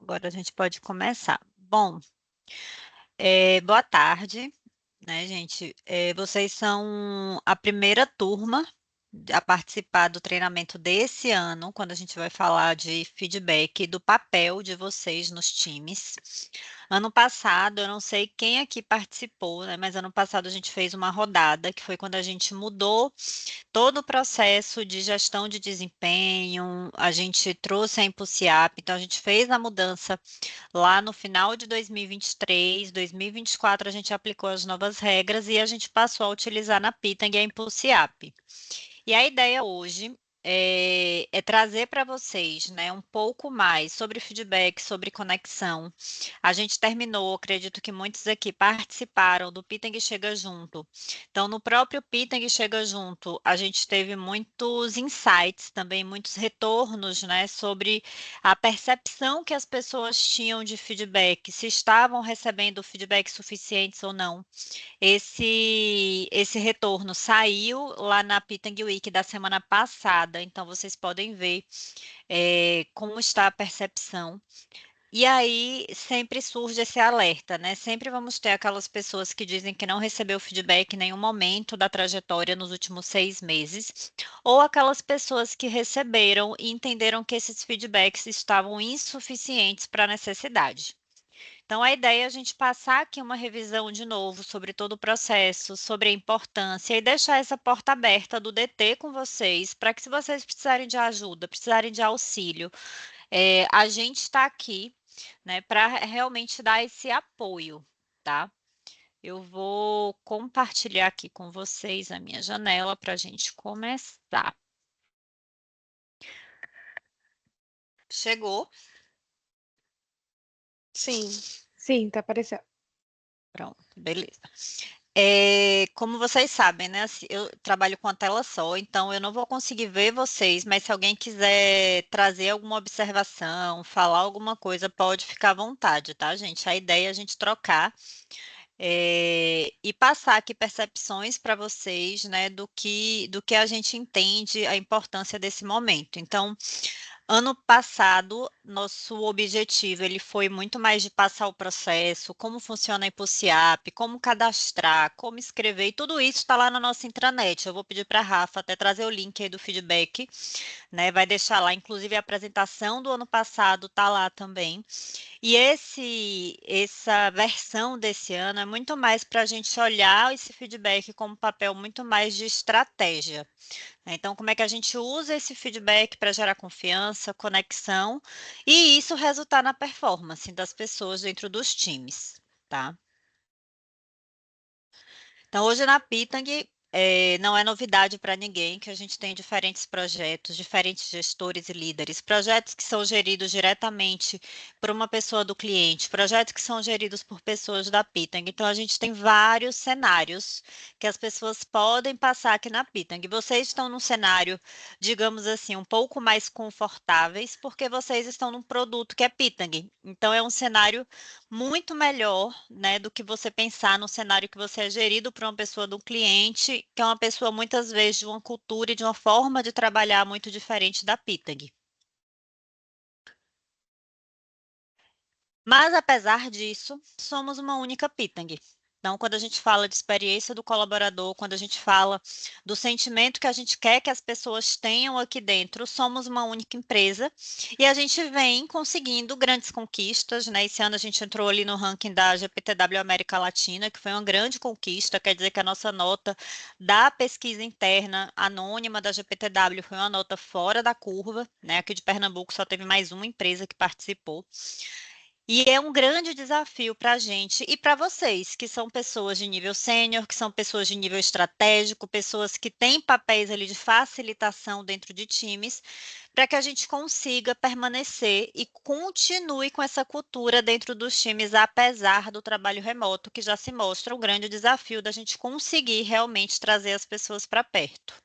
Agora a gente pode começar. Bom, boa tarde, né, gente? Vocês são a primeira turma a participar do treinamento desse ano, quando a gente vai falar de feedback do papel de vocês nos times. Ano passado, eu não sei quem aqui participou, né? Mas ano passado a gente fez uma rodada, que foi quando a gente mudou todo o processo de gestão de desempenho, a gente trouxe a Impulsiap, então a gente fez a mudança lá no final de 2023, 2024 a gente aplicou as novas regras e a gente passou a utilizar na Pitang a Impulsiap. E a ideia hoje é trazer para vocês, né, um pouco mais sobre feedback, sobre conexão. A gente terminou, acredito que muitos aqui participaram do Pitang Chega Junto. Então, no próprio Pitang Chega Junto, a gente teve muitos insights também, muitos retornos, né, sobre a percepção que as pessoas tinham de feedback, se estavam recebendo feedback suficientes ou não. Esse retorno saiu lá na Pitang Week da semana passada, então vocês podem ver como está a percepção. E aí sempre surge esse alerta, né? Sempre vamos ter aquelas pessoas que dizem que não recebeu feedback em nenhum momento da trajetória nos últimos 6 meses, ou aquelas pessoas que receberam e entenderam que esses feedbacks estavam insuficientes para a necessidade. Então, a ideia é a gente passar aqui uma revisão de novo sobre todo o processo, sobre a importância e deixar essa porta aberta do DT com vocês, para que se vocês precisarem de ajuda, precisarem de auxílio, a gente está aqui, né, para realmente dar esse apoio, tá? Eu vou compartilhar aqui com vocês a minha janela para a gente começar. Chegou? Sim, sim, tá aparecendo. Pronto, beleza. Como vocês sabem, né? Eu trabalho com a tela só, então eu não vou conseguir ver vocês, mas se alguém quiser trazer alguma observação, falar alguma coisa, pode ficar à vontade, tá, gente? A ideia é a gente trocar e passar aqui percepções para vocês, né, do que a gente entende a importância desse momento. Então, ano passado, nosso objetivo ele foi muito mais de passar o processo, como funciona a Impulsiap, como cadastrar, como escrever, e tudo isso está lá na nossa intranet. Eu vou pedir para a Rafa até trazer o link aí do feedback, né? Vai deixar lá, inclusive a apresentação do ano passado está lá também. E essa versão desse ano é muito mais para a gente olhar esse feedback como papel muito mais de estratégia, né? Então, como é que a gente usa esse feedback para gerar confiança, conexão e isso resultar na performance das pessoas dentro dos times, tá? Então, hoje na Pitang, não é novidade para ninguém que a gente tem diferentes projetos, diferentes gestores e líderes, projetos que são geridos diretamente por uma pessoa do cliente, projetos que são geridos por pessoas da Pitang. Então, a gente tem vários cenários que as pessoas podem passar aqui na Pitang. Vocês estão num cenário, digamos assim, um pouco mais confortáveis, porque vocês estão num produto que é Pitang. Então, é um cenário muito melhor, né, do que você pensar no cenário que você é gerido por uma pessoa do cliente, que é uma pessoa muitas vezes de uma cultura e de uma forma de trabalhar muito diferente da Pitang. Mas, apesar disso, somos uma única Pitang. Então, quando a gente fala de experiência do colaborador, quando a gente fala do sentimento que a gente quer que as pessoas tenham aqui dentro, somos uma única empresa e a gente vem conseguindo grandes conquistas, né? Esse ano a gente entrou ali no ranking da GPTW América Latina, que foi uma grande conquista, quer dizer que a nossa nota da pesquisa interna anônima da GPTW foi uma nota fora da curva, né? Aqui de Pernambuco só teve mais uma empresa que participou. E é um grande desafio para a gente e para vocês, que são pessoas de nível sênior, que são pessoas de nível estratégico, pessoas que têm papéis ali de facilitação dentro de times, para que a gente consiga permanecer e continue com essa cultura dentro dos times, apesar do trabalho remoto, que já se mostra um grande desafio da gente conseguir realmente trazer as pessoas para perto.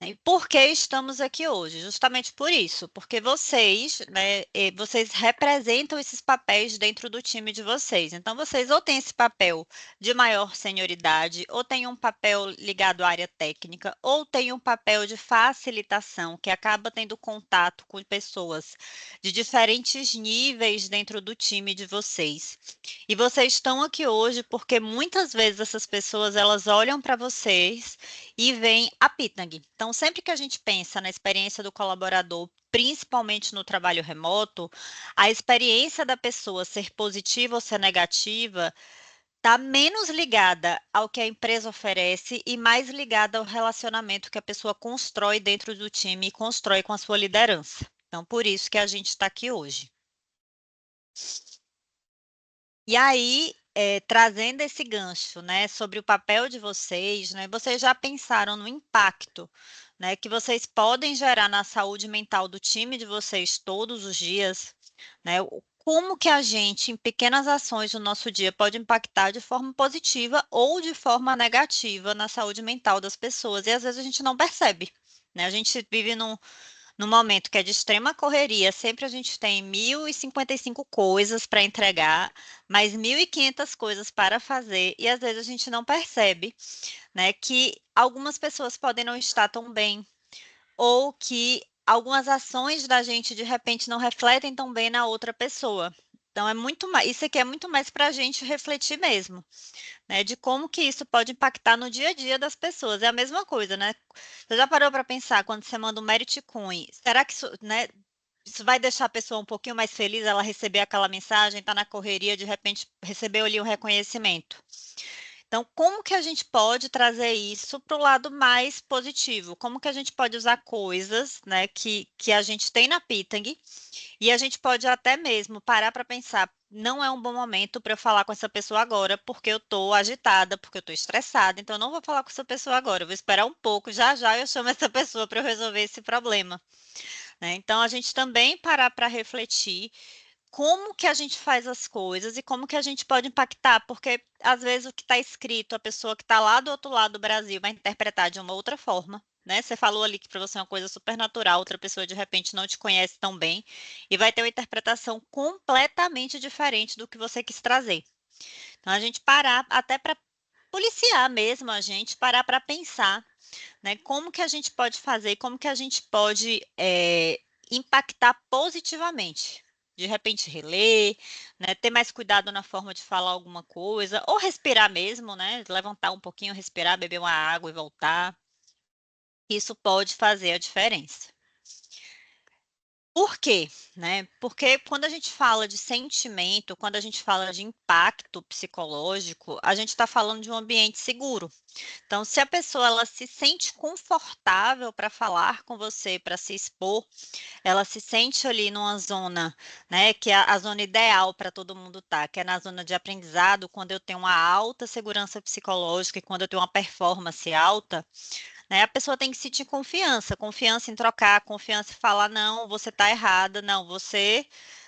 E por que estamos aqui hoje? Justamente por isso, porque vocês, né, vocês representam esses papéis dentro do time de vocês. Então, vocês ou têm esse papel de maior senioridade, ou têm um papel ligado à área técnica, ou têm um papel de facilitação, que acaba tendo contato com pessoas de diferentes níveis dentro do time de vocês. E vocês estão aqui hoje porque muitas vezes essas pessoas elas olham para vocês e vem a Pitnag. Então, sempre que a gente pensa na experiência do colaborador, principalmente no trabalho remoto, a experiência da pessoa ser positiva ou ser negativa está menos ligada ao que a empresa oferece e mais ligada ao relacionamento que a pessoa constrói dentro do time e constrói com a sua liderança. Então, por isso que a gente está aqui hoje. E aí, trazendo esse gancho, né, sobre o papel de vocês, né, vocês já pensaram no impacto, né, que vocês podem gerar na saúde mental do time de vocês todos os dias, né? Como que a gente, em pequenas ações do nosso dia, pode impactar de forma positiva ou de forma negativa na saúde mental das pessoas? E às vezes a gente não percebe, né? A gente vive no momento que é de extrema correria, sempre a gente tem 1.055 coisas para entregar, mais 1.500 coisas para fazer, e às vezes a gente não percebe, né, que algumas pessoas podem não estar tão bem, ou que algumas ações da gente de repente não refletem tão bem na outra pessoa. Então é muito mais, isso aqui é muito mais para a gente refletir mesmo, né, de como que isso pode impactar no dia a dia das pessoas. É a mesma coisa, né? Você já parou para pensar quando você manda um merit coin, será que isso, né, isso vai deixar a pessoa um pouquinho mais feliz ela receber aquela mensagem, tá na correria, de repente recebeu ali um reconhecimento. Então, como que a gente pode trazer isso para o lado mais positivo? Como que a gente pode usar coisas, né, que a gente tem na Pitang e a gente pode até mesmo parar para pensar, não é um bom momento para eu falar com essa pessoa agora, porque eu estou agitada, porque eu estou estressada, então eu não vou falar com essa pessoa agora, eu vou esperar um pouco, já já eu chamo essa pessoa para eu resolver esse problema, né? Então a gente também parar para refletir como que a gente faz as coisas e como que a gente pode impactar, porque às vezes o que está escrito, a pessoa que está lá do outro lado do Brasil vai interpretar de uma outra forma, né? Você falou ali que para você é uma coisa super natural, outra pessoa de repente não te conhece tão bem e vai ter uma interpretação completamente diferente do que você quis trazer. Então a gente parar até para policiar mesmo a gente, parar para pensar, né? Como que a gente pode fazer, como que a gente pode impactar positivamente. De repente, reler, né? Ter mais cuidado na forma de falar alguma coisa, ou respirar mesmo, né? Levantar um pouquinho, respirar, beber uma água e voltar. Isso pode fazer a diferença. Por quê? Né? Porque quando a gente fala de sentimento, quando a gente fala de impacto psicológico, a gente está falando de um ambiente seguro. Então, se a pessoa ela se sente confortável para falar com você, para se expor, ela se sente ali numa zona, né, que é a zona ideal para todo mundo estar, que é na zona de aprendizado, quando eu tenho uma alta segurança psicológica e quando eu tenho uma performance alta, né, a pessoa tem que sentir confiança, confiança em trocar, confiança em falar, não, você está errada, não, você,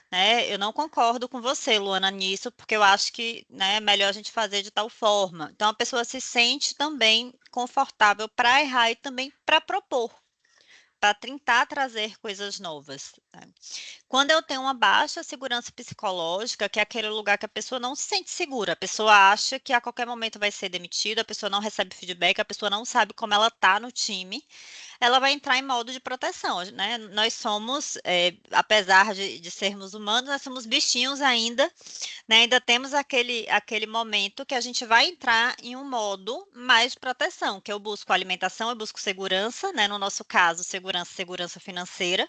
né, eu não concordo com você, Luana, nisso, porque eu acho que, né, é melhor a gente fazer de tal forma. Então, a pessoa se sente também confortável para errar e também para propor, para tentar trazer coisas novas, né? Quando eu tenho uma baixa segurança psicológica, que é aquele lugar que a pessoa não se sente segura, a pessoa acha que a qualquer momento vai ser demitida, a pessoa não recebe feedback, a pessoa não sabe como ela está no time, ela vai entrar em modo de proteção, né? Nós somos, apesar de sermos humanos, nós somos bichinhos ainda, né? Ainda temos aquele momento que a gente vai entrar em um modo mais de proteção, que eu busco alimentação, eu busco segurança, né? No nosso caso, segurança financeira.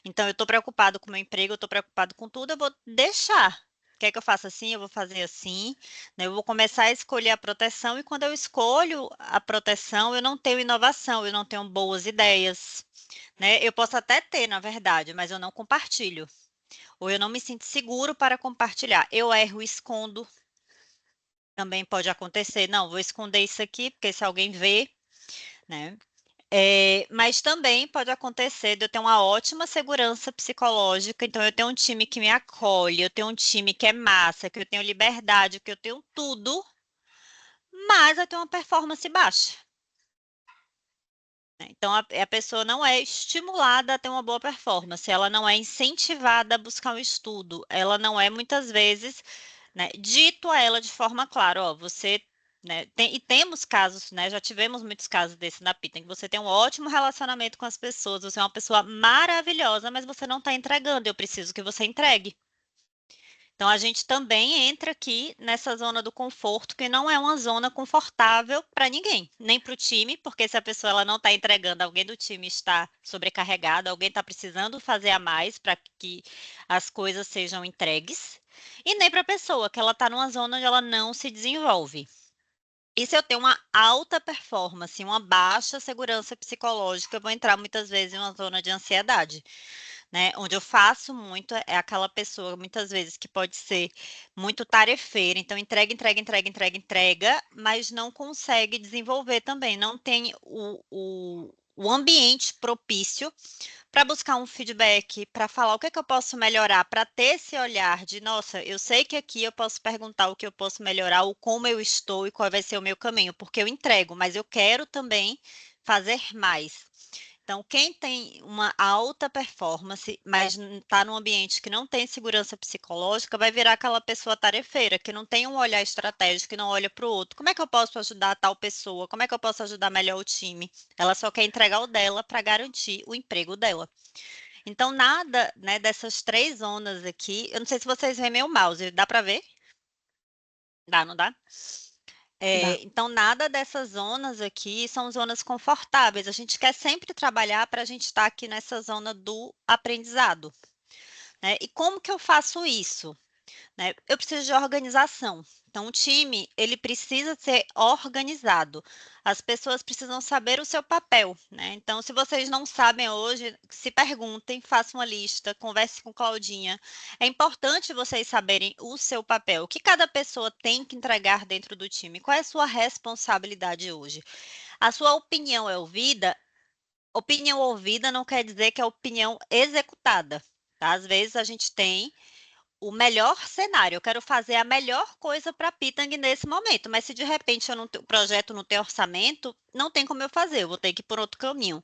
Então, eu estou preocupado com o meu emprego, eu estou preocupado com tudo, eu vou deixar. Quer que eu faça assim? Eu vou fazer assim, né? Eu vou começar a escolher a proteção, e quando eu escolho a proteção, eu não tenho inovação, eu não tenho boas ideias, né? Eu posso até ter, na verdade, mas eu não compartilho. Ou eu não me sinto seguro para compartilhar. Eu erro e escondo, também pode acontecer. Não, vou esconder isso aqui, porque se alguém vê, né? Mas também pode acontecer de eu ter uma ótima segurança psicológica, então eu tenho um time que me acolhe, eu tenho um time que é massa, que eu tenho liberdade, que eu tenho tudo, mas eu tenho uma performance baixa. né? Então, a pessoa não é estimulada a ter uma boa performance, ela não é incentivada a buscar um estudo, ela não é, muitas vezes, né, dito a ela de forma clara, ó, você, né, e temos casos, né, já tivemos muitos casos desse na Pita, em que você tem um ótimo relacionamento com as pessoas, você é uma pessoa maravilhosa, mas você não está entregando, eu preciso que você entregue. Então, a gente também entra aqui nessa zona do conforto, que não é uma zona confortável para ninguém, nem para o time, porque se a pessoa ela não está entregando, alguém do time está sobrecarregado, alguém está precisando fazer a mais para que as coisas sejam entregues, e nem para a pessoa, que ela está numa zona onde ela não se desenvolve. E se eu tenho uma alta performance, uma baixa segurança psicológica, eu vou entrar muitas vezes em uma zona de ansiedade, né? Onde eu faço muito é aquela pessoa, muitas vezes, que pode ser muito tarefeira, então entrega, entrega, entrega, entrega, entrega, mas não consegue desenvolver também, não tem o ambiente propício para buscar um feedback, para falar o que é que eu posso melhorar, para ter esse olhar de, nossa, eu sei que aqui eu posso perguntar o que eu posso melhorar, ou como eu estou e qual vai ser o meu caminho, porque eu entrego, mas eu quero também fazer mais. Então, quem tem uma alta performance, mas está num ambiente que não tem segurança psicológica, vai virar aquela pessoa tarefeira, que não tem um olhar estratégico, que não olha para o outro. Como é que eu posso ajudar tal pessoa? Como é que eu posso ajudar melhor o time? Ela só quer entregar o dela para garantir o emprego dela. Então, nada, né, dessas três zonas aqui, eu não sei se vocês veem meu mouse, dá para ver? Dá, não dá? Dá. Então, nada dessas zonas aqui são zonas confortáveis. A gente quer sempre trabalhar para a gente estar aqui nessa zona do aprendizado, né? E como que eu faço isso? Né? Eu preciso de organização. Então, o time, ele precisa ser organizado. As pessoas precisam saber o seu papel, né? Então, se vocês não sabem hoje, se perguntem, façam uma lista, converse com Claudinha. É importante vocês saberem o seu papel, o que cada pessoa tem que entregar dentro do time, qual é a sua responsabilidade hoje. A sua opinião é ouvida? Opinião ouvida não quer dizer que é opinião executada. Tá? Às vezes a gente tem o melhor cenário. Eu quero fazer a melhor coisa para a Pitang nesse momento, mas se de repente o projeto não tem orçamento, não tem como eu fazer, eu vou ter que ir por outro caminho.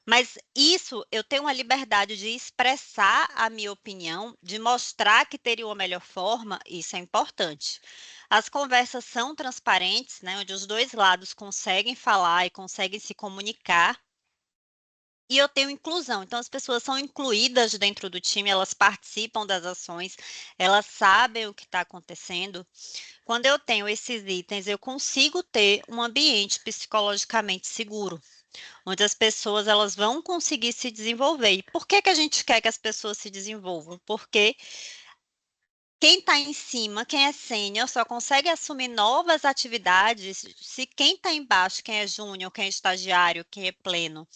Mas isso, eu tenho uma liberdade de expressar a minha opinião, de mostrar que teria uma melhor forma, isso é importante. As conversas são transparentes, né, onde os dois lados conseguem falar e conseguem se comunicar. E eu tenho inclusão, então as pessoas são incluídas dentro do time, elas participam das ações, elas sabem o que está acontecendo. Quando eu tenho esses itens, eu consigo ter um ambiente psicologicamente seguro, onde as pessoas elas vão conseguir se desenvolver. E por que que a gente quer que as pessoas se desenvolvam? Porque quem está em cima, quem é sênior, só consegue assumir novas atividades se quem está embaixo, quem é júnior, quem é estagiário, quem é pleno,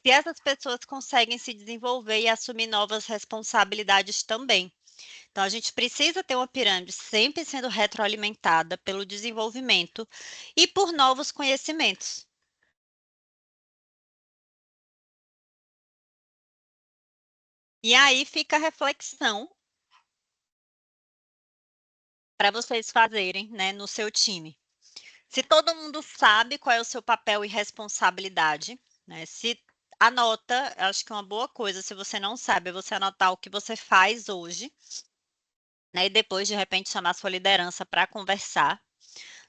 se essas pessoas conseguem se desenvolver e assumir novas responsabilidades também. Então, a gente precisa ter uma pirâmide sempre sendo retroalimentada pelo desenvolvimento e por novos conhecimentos. E aí fica a reflexão para vocês fazerem, né, no seu time. Se todo mundo sabe qual é o seu papel e responsabilidade, né, se anota, acho que é uma boa coisa, se você não sabe, é você anotar o que você faz hoje, né, e depois, de repente, chamar sua liderança para conversar,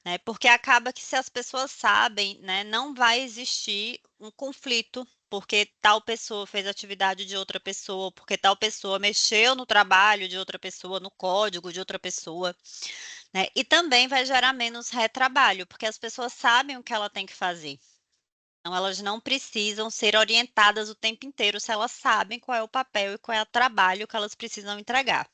né, porque acaba que se as pessoas sabem, né, não vai existir um conflito, porque tal pessoa fez atividade de outra pessoa, porque tal pessoa mexeu no trabalho de outra pessoa, no código de outra pessoa, né, e também vai gerar menos retrabalho, porque as pessoas sabem o que ela tem que fazer. Então, elas não precisam ser orientadas o tempo inteiro se elas sabem qual é o papel e qual é o trabalho que elas precisam entregar.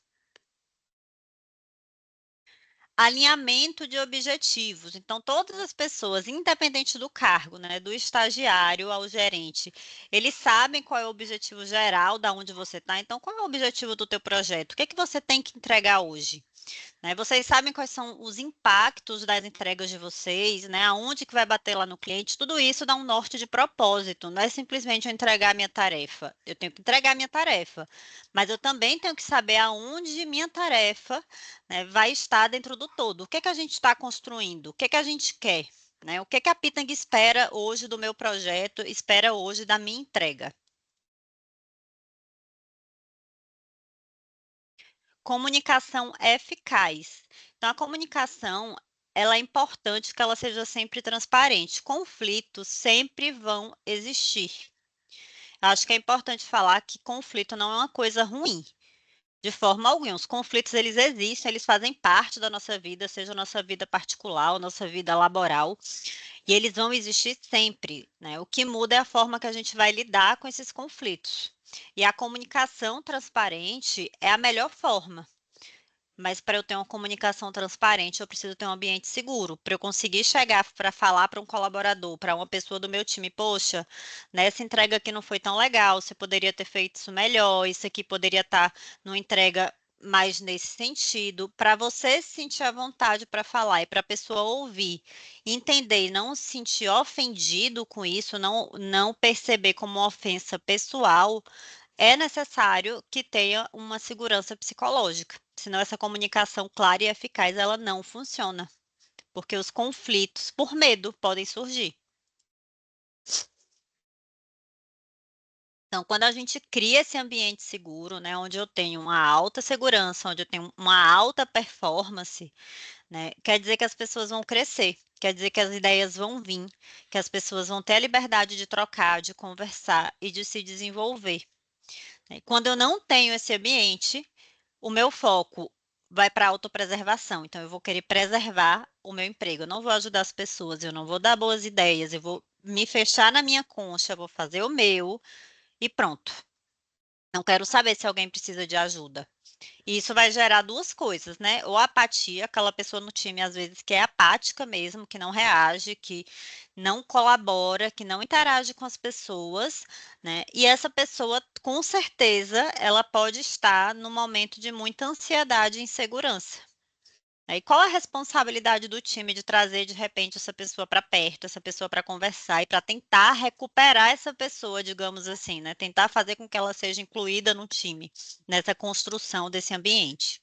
Alinhamento de objetivos. Então, todas as pessoas, independente do cargo, né, do estagiário ao gerente, eles sabem qual é o objetivo geral da onde você está. Então, qual é o objetivo do teu projeto? O que é que você tem que entregar hoje? Né, vocês sabem quais são os impactos das entregas de vocês, né? Aonde que vai bater lá no cliente? Tudo isso dá um norte de propósito. Não é simplesmente eu entregar a minha tarefa. Eu tenho que entregar a minha tarefa, mas eu também tenho que saber aonde minha tarefa, né, vai estar dentro do todo. O que é que a gente está construindo? O que é que a gente quer? né? O que que a Pitang espera hoje do meu projeto, espera hoje da minha entrega? Comunicação eficaz. Então, a comunicação, ela é importante que ela seja sempre transparente. Conflitos sempre vão existir. Acho que é importante falar que conflito não é uma coisa ruim. De forma alguma, os conflitos eles existem, eles fazem parte da nossa vida, seja a nossa vida particular ou nossa vida laboral, e eles vão existir sempre, né? O que muda é a forma que a gente vai lidar com esses conflitos. E a comunicação transparente é a melhor forma. Mas para eu ter uma comunicação transparente, eu preciso ter um ambiente seguro. Para eu conseguir chegar para falar para um colaborador, para uma pessoa do meu time, poxa, nessa entrega aqui não foi tão legal, você poderia ter feito isso melhor, isso aqui poderia estar numa entrega mais nesse sentido, para você se sentir à vontade para falar e para a pessoa ouvir, entender e não se sentir ofendido com isso, não perceber como uma ofensa pessoal, é necessário que tenha uma segurança psicológica, senão essa comunicação clara e eficaz ela não funciona, porque os conflitos, por medo, podem surgir. Então, quando a gente cria esse ambiente seguro, né, onde eu tenho uma alta segurança, onde eu tenho uma alta performance, né, quer dizer que as pessoas vão crescer, quer dizer que as ideias vão vir, que as pessoas vão ter a liberdade de trocar, de conversar e de se desenvolver, né? Quando eu não tenho esse ambiente, o meu foco vai para a autopreservação. Então, eu vou querer preservar o meu emprego. Eu não vou ajudar as pessoas, eu não vou dar boas ideias, eu vou me fechar na minha concha, vou fazer o meu e pronto. Não quero saber se alguém precisa de ajuda. E isso vai gerar duas coisas, né? Ou apatia, aquela pessoa no time, às vezes, que é apática mesmo, que não reage, que não colabora, que não interage com as pessoas, né? E essa pessoa, com certeza, ela pode estar no momento de muita ansiedade e insegurança. E qual a responsabilidade do time de trazer de repente essa pessoa para perto, essa pessoa para conversar e para tentar recuperar essa pessoa, digamos assim, né? Tentar fazer com que ela seja incluída no time, nessa construção desse ambiente.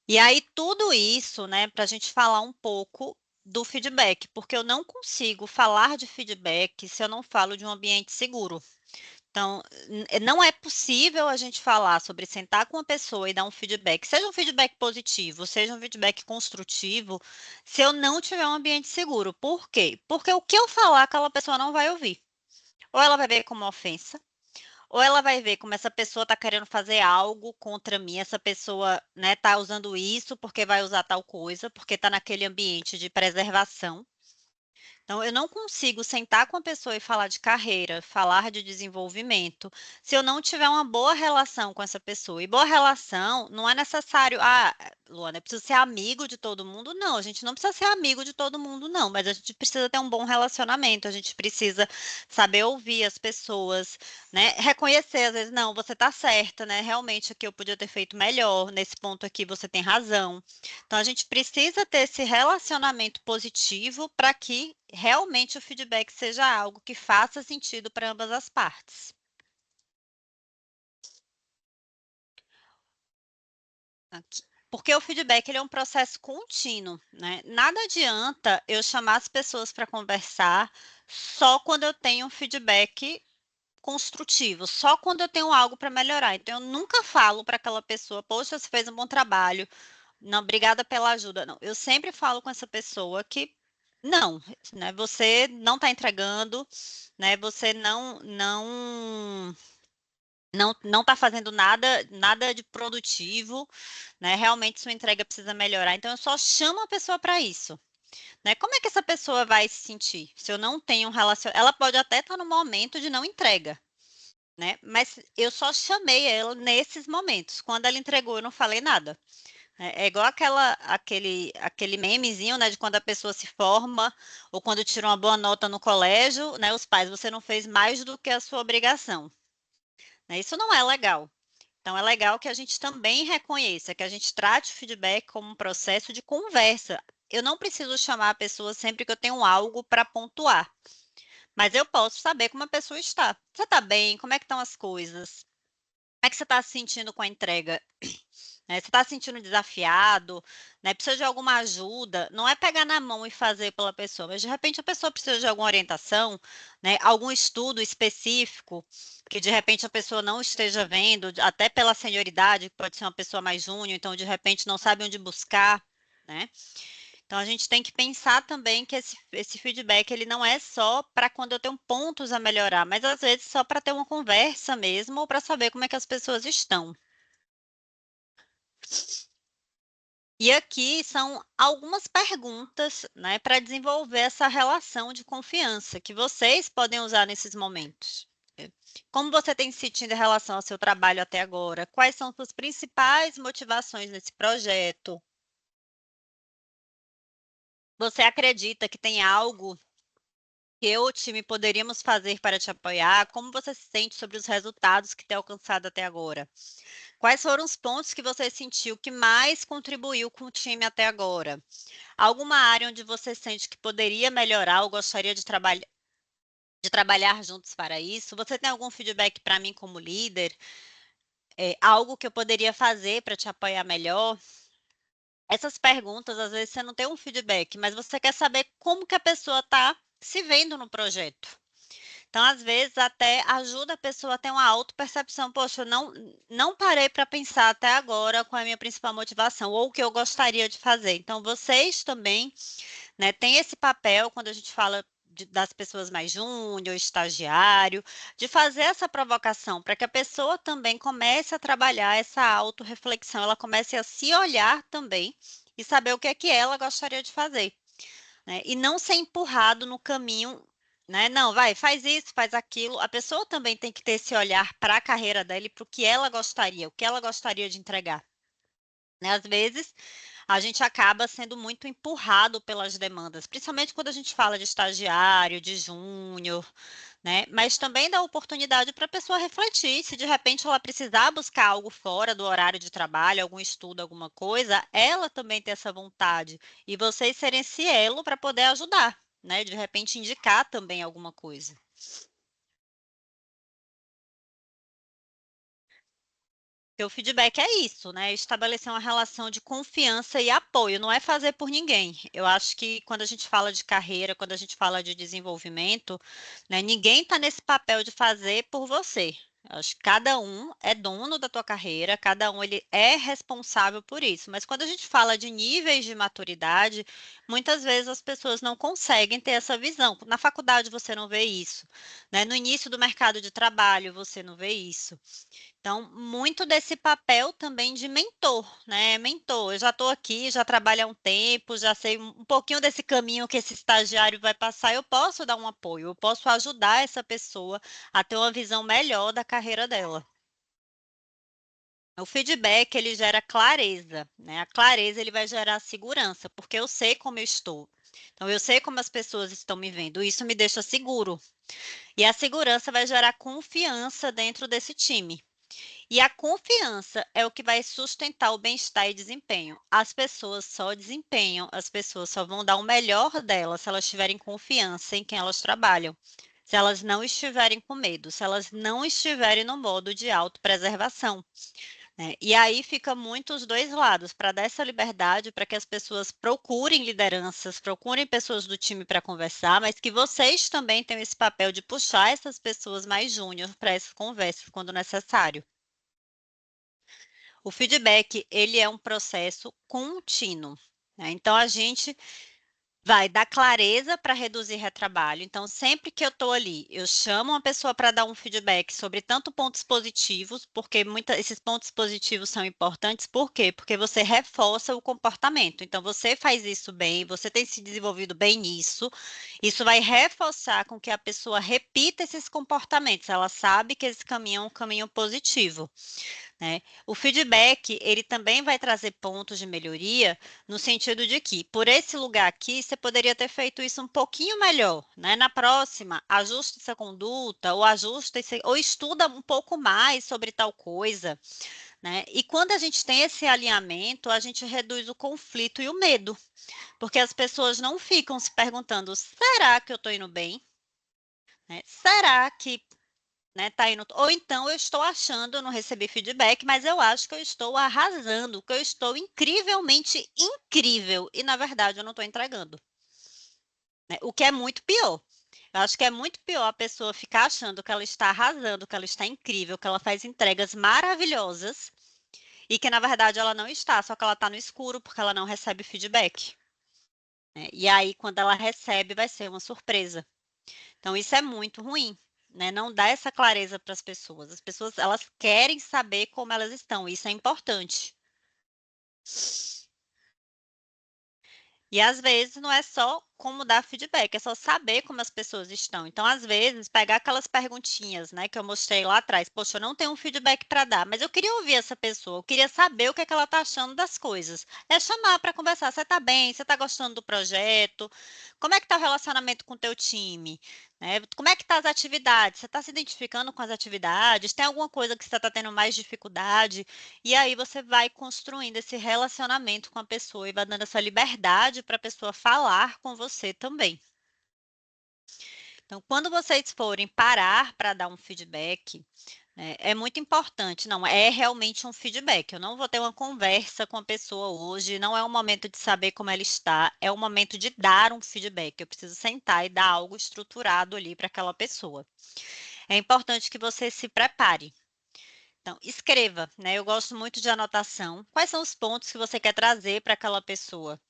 E aí, tudo isso, né, para a gente falar um pouco do feedback, porque eu não consigo falar de feedback se eu não falo de um ambiente seguro. Então, não é possível a gente falar sobre sentar com uma pessoa e dar um feedback, seja um feedback positivo, seja um feedback construtivo, se eu não tiver um ambiente seguro. Por quê? Porque o que eu falar, aquela pessoa não vai ouvir. Ou ela vai ver como ofensa, ou ela vai ver como essa pessoa está querendo fazer algo contra mim, essa pessoa, né, tá usando isso porque vai usar tal coisa, porque está naquele ambiente de preservação. Então, eu não consigo sentar com a pessoa e falar de carreira, falar de desenvolvimento, se eu não tiver uma boa relação com essa pessoa. E boa relação não é necessário, Luana, eu preciso ser amigo de todo mundo. Não, a gente não precisa ser amigo de todo mundo, não, mas a gente precisa ter um bom relacionamento, a gente precisa saber ouvir as pessoas, né? Reconhecer, às vezes, não, você está certa, né? Realmente aqui eu podia ter feito melhor, nesse ponto aqui você tem razão. Então, a gente precisa ter esse relacionamento positivo para que realmente o feedback seja algo que faça sentido para ambas as partes. Aqui. Porque o feedback ele é um processo contínuo, né? Nada adianta eu chamar as pessoas para conversar só quando eu tenho um feedback construtivo, só quando eu tenho algo para melhorar. Então, eu nunca falo para aquela pessoa, poxa, você fez um bom trabalho, não, obrigada pela ajuda. Não, eu sempre falo com essa pessoa que não, né? Você não está entregando, né? Você não está fazendo nada de produtivo, né? Realmente sua entrega precisa melhorar. Então eu só chamo a pessoa para isso, né? Como é que essa pessoa vai se sentir se eu não tenho um relacionamento? Ela pode até estar no momento de não entrega, né? Mas eu só chamei ela nesses momentos. Quando ela entregou, eu não falei nada. É igual aquele memezinho, né, de quando a pessoa se forma ou quando tira uma boa nota no colégio, né, os pais, você não fez mais do que a sua obrigação, né? Isso não é legal. Então, é legal que a gente também reconheça, que a gente trate o feedback como um processo de conversa. Eu não preciso chamar a pessoa sempre que eu tenho algo para pontuar, mas eu posso saber como a pessoa está. Você está bem? Como é que estão as coisas? Como é que você está se sentindo com a entrega? né? Você está se sentindo desafiado, né? Precisa de alguma ajuda, não é pegar na mão e fazer pela pessoa, mas de repente a pessoa precisa de alguma orientação, né? Algum estudo específico que de repente a pessoa não esteja vendo, até pela senioridade, pode ser uma pessoa mais júnior, então de repente não sabe onde buscar, né? Então a gente tem que pensar também que esse feedback ele não é só para quando eu tenho pontos a melhorar, mas às vezes só para ter uma conversa mesmo ou para saber como é que as pessoas estão. E aqui são algumas perguntas, né, para desenvolver essa relação de confiança que vocês podem usar nesses momentos. Como você tem se sentido em relação ao seu trabalho até agora? Quais são suas principais motivações nesse projeto? Você acredita que tem algo que eu, o time, poderíamos fazer para te apoiar? Como você se sente sobre os resultados que tem alcançado até agora? Quais foram os pontos que você sentiu que mais contribuiu com o time até agora? Alguma área onde você sente que poderia melhorar ou gostaria de trabalhar juntos para isso? Você tem algum feedback para mim como líder? Algo que eu poderia fazer para te apoiar melhor? Essas perguntas, às vezes, você não tem um feedback, mas você quer saber como que a pessoa está se vendo no projeto. Então, às vezes, até ajuda a pessoa a ter uma autopercepção. Poxa, eu não parei para pensar até agora qual é a minha principal motivação, ou o que eu gostaria de fazer. Então, vocês também, né, têm esse papel, quando a gente fala das pessoas mais júnior, estagiário, de fazer essa provocação, para que a pessoa também comece a trabalhar essa autorreflexão, ela comece a se olhar também e saber o que é que ela gostaria de fazer, né? E não ser empurrado no caminho, né? Não, vai, faz isso, faz aquilo. A pessoa também tem que ter esse olhar para a carreira dela e para o que ela gostaria, o que ela gostaria de entregar. Né? Às vezes, a gente acaba sendo muito empurrado pelas demandas, principalmente quando a gente fala de estagiário, de júnior, né? Mas também dá oportunidade para a pessoa refletir, se de repente ela precisar buscar algo fora do horário de trabalho, algum estudo, alguma coisa, ela também ter essa vontade e vocês serem esse elo para poder ajudar, né? De repente indicar também alguma coisa. Porque o feedback é isso, né? Estabelecer uma relação de confiança e apoio, não é fazer por ninguém. Eu acho que quando a gente fala de carreira, quando a gente fala de desenvolvimento, né, ninguém está nesse papel de fazer por você. Eu acho que cada um é dono da tua carreira, cada um ele é responsável por isso. Mas quando a gente fala de níveis de maturidade, muitas vezes as pessoas não conseguem ter essa visão. Na faculdade você não vê isso, né? No início do mercado de trabalho você não vê isso. Então, muito desse papel também de mentor, né? Mentor, eu já estou aqui, já trabalho há um tempo, já sei um pouquinho desse caminho que esse estagiário vai passar, eu posso dar um apoio, eu posso ajudar essa pessoa a ter uma visão melhor da carreira dela. O feedback, ele gera clareza, né? A clareza, ele vai gerar segurança, porque eu sei como eu estou. Então, eu sei como as pessoas estão me vendo, isso me deixa seguro. E a segurança vai gerar confiança dentro desse time. E a confiança é o que vai sustentar o bem-estar e desempenho. As pessoas só desempenham, as pessoas só vão dar o melhor delas se elas tiverem confiança em quem elas trabalham. Se elas não estiverem com medo, se elas não estiverem no modo de autopreservação, né? E aí fica muito os dois lados, para dar essa liberdade, para que as pessoas procurem lideranças, procurem pessoas do time para conversar, mas que vocês também tenham esse papel de puxar essas pessoas mais júnior para essas conversas quando necessário. O feedback, ele é um processo contínuo, né? Então, a gente vai dar clareza para reduzir retrabalho. Então, sempre que eu estou ali, eu chamo uma pessoa para dar um feedback sobre tanto pontos positivos, porque esses pontos positivos são importantes. Por quê? Porque você reforça o comportamento. Então, você faz isso bem, você tem se desenvolvido bem nisso. Isso vai reforçar com que a pessoa repita esses comportamentos. Ela sabe que esse caminho é um caminho positivo, né? O feedback, ele também vai trazer pontos de melhoria, no sentido de que, por esse lugar aqui, você poderia ter feito isso um pouquinho melhor, né? Na próxima, ajuste essa conduta, ou ajusta ou estuda um pouco mais sobre tal coisa, né? E quando a gente tem esse alinhamento, a gente reduz o conflito e o medo, porque as pessoas não ficam se perguntando: será que eu estou indo bem? Né? Será que né? Tá indo, ou então eu estou achando, eu não recebi feedback, mas eu acho que eu estou arrasando, que eu estou incrivelmente incrível, e na verdade eu não estou entregando, né? O que é muito pior. Eu acho que é muito pior a pessoa ficar achando que ela está arrasando, que ela está incrível, que ela faz entregas maravilhosas, e que na verdade ela não está, só que ela está no escuro porque ela não recebe feedback, né? E aí, quando ela recebe, vai ser uma surpresa. Então, isso é muito ruim, né? Não dá essa clareza para as pessoas. As pessoas, elas querem saber como elas estão, isso é importante. E às vezes não é só como dar feedback, é só saber como as pessoas estão. Então, às vezes, pegar aquelas perguntinhas, né, que eu mostrei lá atrás. Poxa, eu não tenho um feedback para dar, mas eu queria ouvir essa pessoa, eu queria saber o que é que ela está achando das coisas. É chamar para conversar. Você está bem? Você está gostando do projeto? Como é que está o relacionamento com o teu time? Né? Como é que tá as atividades? Você está se identificando com as atividades? Tem alguma coisa que você está tendo mais dificuldade? E aí você vai construindo esse relacionamento com a pessoa e vai dando essa liberdade para a pessoa falar com você também. Então, quando vocês forem parar para dar um feedback, né, é muito importante. Não, é realmente um feedback. Eu não vou ter uma conversa com a pessoa hoje, não é o momento de saber como ela está, é o momento de dar um feedback. Eu preciso sentar e dar algo estruturado ali para aquela pessoa. É importante que você se prepare. Então, escreva, né? Eu gosto muito de anotação. Quais são os pontos que você quer trazer para aquela pessoa,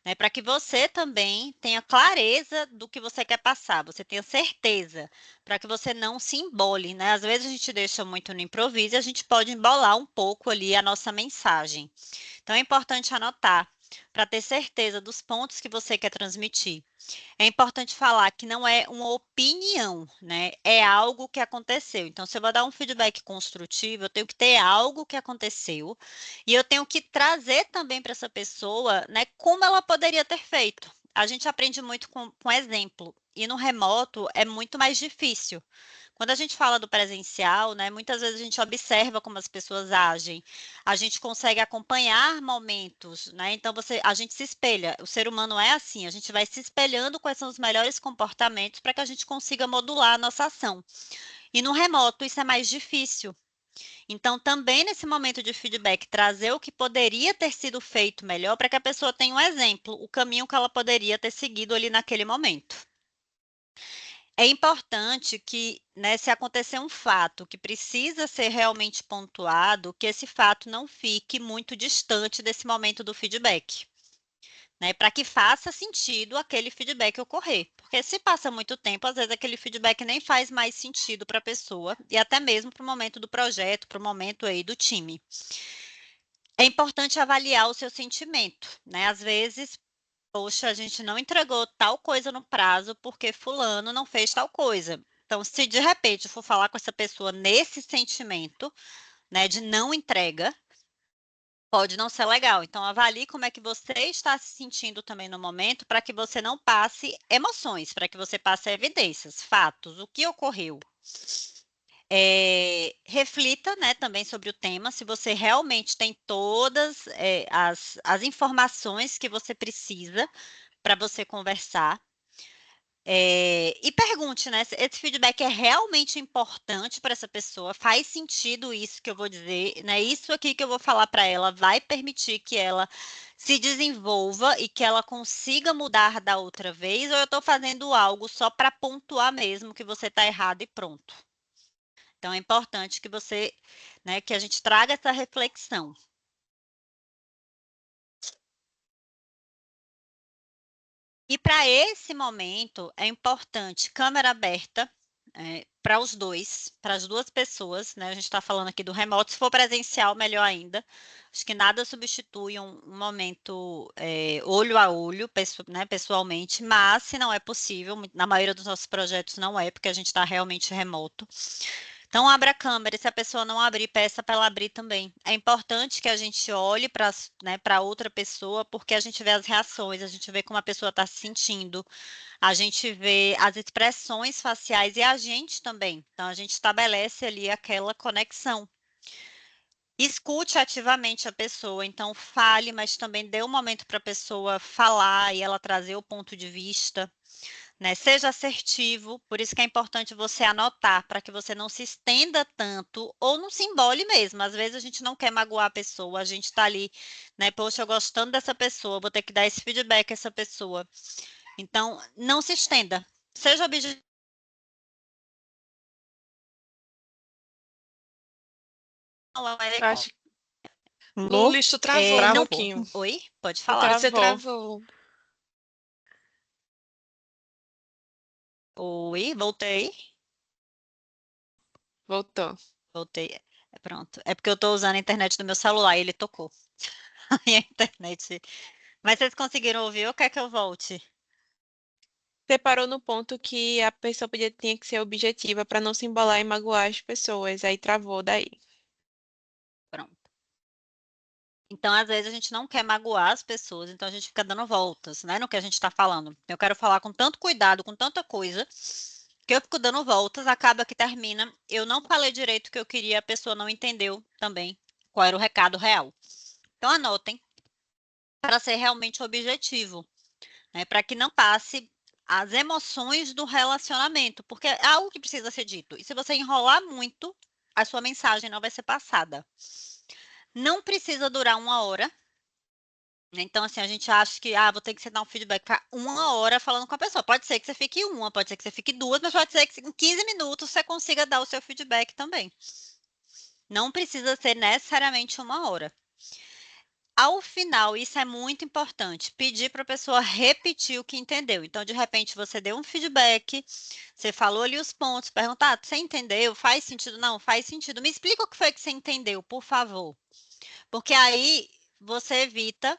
né? Para que você também tenha clareza do que você quer passar, você tenha certeza, para que você não se embole, né? Às vezes a gente deixa muito no improviso e a gente pode embolar um pouco ali a nossa mensagem. Então, é importante anotar para ter certeza dos pontos que você quer transmitir. É importante falar que não é uma opinião, né? É algo que aconteceu. Então, se eu vou dar um feedback construtivo, eu tenho que ter algo que aconteceu e eu tenho que trazer também para essa pessoa, né, como ela poderia ter feito. A gente aprende muito com exemplo e no remoto é muito mais difícil. Quando a gente fala do presencial, né, muitas vezes a gente observa como as pessoas agem, a gente consegue acompanhar momentos, né? Então a gente se espelha. O ser humano é assim, a gente vai se espelhando quais são os melhores comportamentos para que a gente consiga modular a nossa ação. E no remoto isso é mais difícil. Então, também nesse momento de feedback, trazer o que poderia ter sido feito melhor para que a pessoa tenha um exemplo, o caminho que ela poderia ter seguido ali naquele momento. É importante que, né, se acontecer um fato que precisa ser realmente pontuado, que esse fato não fique muito distante desse momento do feedback, né, para que faça sentido aquele feedback ocorrer. Porque se passa muito tempo, às vezes aquele feedback nem faz mais sentido para a pessoa e até mesmo para o momento do projeto, para o momento aí do time. É importante avaliar o seu sentimento, né? Às vezes, poxa, a gente não entregou tal coisa no prazo porque fulano não fez tal coisa. Então, se de repente eu for falar com essa pessoa nesse sentimento, né, de não entrega, pode não ser legal. Então, avalie como é que você está se sentindo também no momento, para que você não passe emoções, para que você passe evidências, fatos, o que ocorreu. Reflita, né, também sobre o tema, se você realmente tem todas as informações que você precisa para você conversar. E pergunte, né? Se esse feedback é realmente importante para essa pessoa, faz sentido isso que eu vou dizer, né? Isso aqui que eu vou falar para ela vai permitir que ela se desenvolva e que ela consiga mudar da outra vez, ou eu estou fazendo algo só para pontuar mesmo que você está errado e pronto. Então é importante que você, né, que a gente traga essa reflexão. E para esse momento é importante câmera aberta, para os dois, para as duas pessoas, né? A gente está falando aqui do remoto, se for presencial, melhor ainda. Acho que nada substitui um momento olho a olho, né, pessoalmente, mas se não é possível, na maioria dos nossos projetos não é, porque a gente está realmente remoto. Então, abra a câmera e se a pessoa não abrir, peça para ela abrir também. É importante que a gente olhe para, né, para outra pessoa, porque a gente vê as reações, a gente vê como a pessoa está se sentindo, a gente vê as expressões faciais e a gente também. Então, a gente estabelece ali aquela conexão. Escute ativamente a pessoa, então fale, mas também dê um momento para a pessoa falar e ela trazer o ponto de vista. né? Seja assertivo, por isso que é importante você anotar, para que você não se estenda tanto ou não se embole mesmo. Às vezes a gente não quer magoar a pessoa, a gente está ali, né? Poxa, eu gostando dessa pessoa, vou ter que dar esse feedback a essa pessoa. Então, não se estenda. Seja objetivo. Eu acho que Lu, tu travou um Não. pouquinho. Oi? Pode tu falar. Você travou. travou. Oi, voltei. Voltou. Voltei. Pronto. É porque eu estou usando a internet do meu celular e ele tocou. Aí a internet. Mas vocês conseguiram ouvir ou quer que eu volte? Você parou no ponto que a pessoa tinha que ser objetiva para não se embolar e magoar as pessoas. Aí travou daí. Pronto. Então, às vezes, a gente não quer magoar as pessoas, então a gente fica dando voltas, né, no que a gente está falando. Eu quero falar com tanto cuidado, com tanta coisa, que eu fico dando voltas, acaba que termina. Eu não falei direito o que eu queria, a pessoa não entendeu também qual era o recado real. Então, anotem para ser realmente objetivo, né, para que não passe as emoções do relacionamento, porque é algo que precisa ser dito. E se você enrolar muito, a sua mensagem não vai ser passada. Não precisa durar 1 hora. Então, assim, a gente acha que, vou ter que você dar um feedback para 1 hora falando com a pessoa. Pode ser que você fique uma, pode ser que você fique duas, mas pode ser que em 15 minutos você consiga dar o seu feedback também. Não precisa ser necessariamente 1 hora. Ao final, isso é muito importante, pedir para a pessoa repetir o que entendeu. Então, de repente, você deu um feedback, você falou ali os pontos, perguntar, você entendeu? Faz sentido? Não, faz sentido. Me explica o que foi que você entendeu, por favor. Porque aí você evita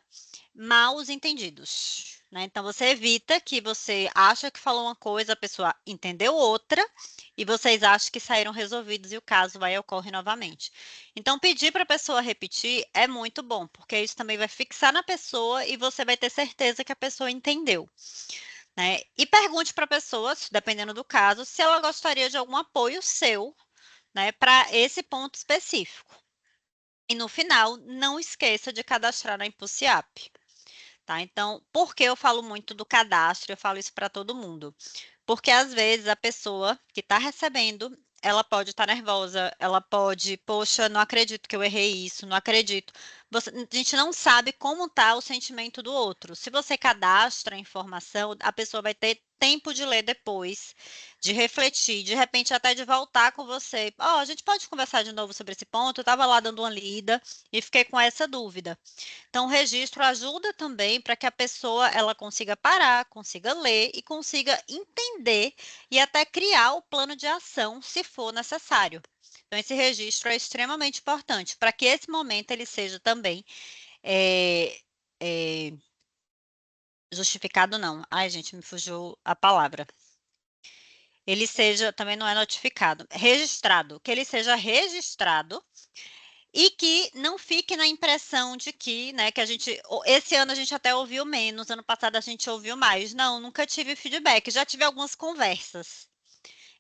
maus entendidos, né? Então você evita que você acha que falou uma coisa, a pessoa entendeu outra e vocês acham que saíram resolvidos e o caso vai ocorrer novamente. Então pedir para a pessoa repetir é muito bom, porque isso também vai fixar na pessoa e você vai ter certeza que a pessoa entendeu, né? E pergunte para a pessoa, dependendo do caso, se ela gostaria de algum apoio seu, né, para esse ponto específico. E no final, não esqueça de cadastrar na Impulse App. Tá? Então, por que eu falo muito do cadastro? Eu falo isso para todo mundo. Porque às vezes a pessoa que está recebendo, ela pode estar nervosa, ela pode, poxa, não acredito que eu errei isso, não acredito. A gente não sabe como está o sentimento do outro. Se você cadastra a informação, a pessoa vai ter tempo de ler depois, de refletir, de repente até de voltar com você. A gente pode conversar de novo sobre esse ponto? Eu estava lá dando uma lida e fiquei com essa dúvida. Então, o registro ajuda também para que a pessoa ela consiga parar, consiga ler e consiga entender e até criar o plano de ação, se for necessário. Então, esse registro é extremamente importante para que esse momento ele seja também é, é, justificado, não. Ai, gente, me fugiu a palavra. Ele seja, também não é notificado, registrado, que ele seja registrado e que não fique na impressão de que, né, que a gente, esse ano a gente até ouviu menos, ano passado a gente ouviu mais. Não, nunca tive feedback, já tive algumas conversas.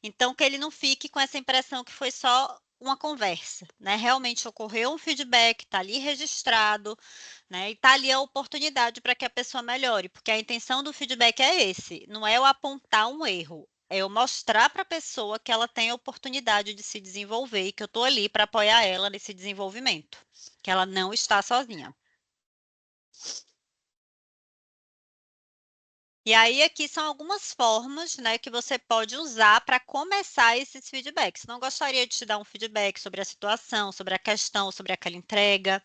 Então, que ele não fique com essa impressão que foi só uma conversa, né? Realmente ocorreu um feedback, está ali registrado, né? E está ali a oportunidade para que a pessoa melhore, porque a intenção do feedback é esse, não é eu apontar um erro, é eu mostrar para a pessoa que ela tem a oportunidade de se desenvolver e que eu estou ali para apoiar ela nesse desenvolvimento, que ela não está sozinha. E aí, aqui são algumas formas, né, que você pode usar para começar esses feedbacks. Não gostaria de te dar um feedback sobre a situação, sobre a questão, sobre aquela entrega.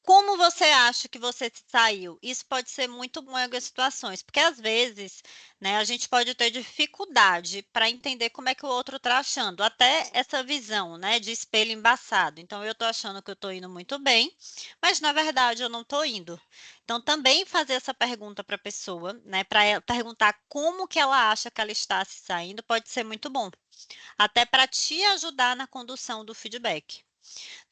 Como você acha que você se saiu? Isso pode ser muito bom em algumas situações, porque às vezes, né, a gente pode ter dificuldade para entender como é que o outro está achando, até essa visão, né, de espelho embaçado. Então, eu estou achando que eu estou indo muito bem, mas na verdade eu não estou indo. Então, também fazer essa pergunta para a pessoa, né, para perguntar como que ela acha que ela está se saindo, pode ser muito bom, até para te ajudar na condução do feedback,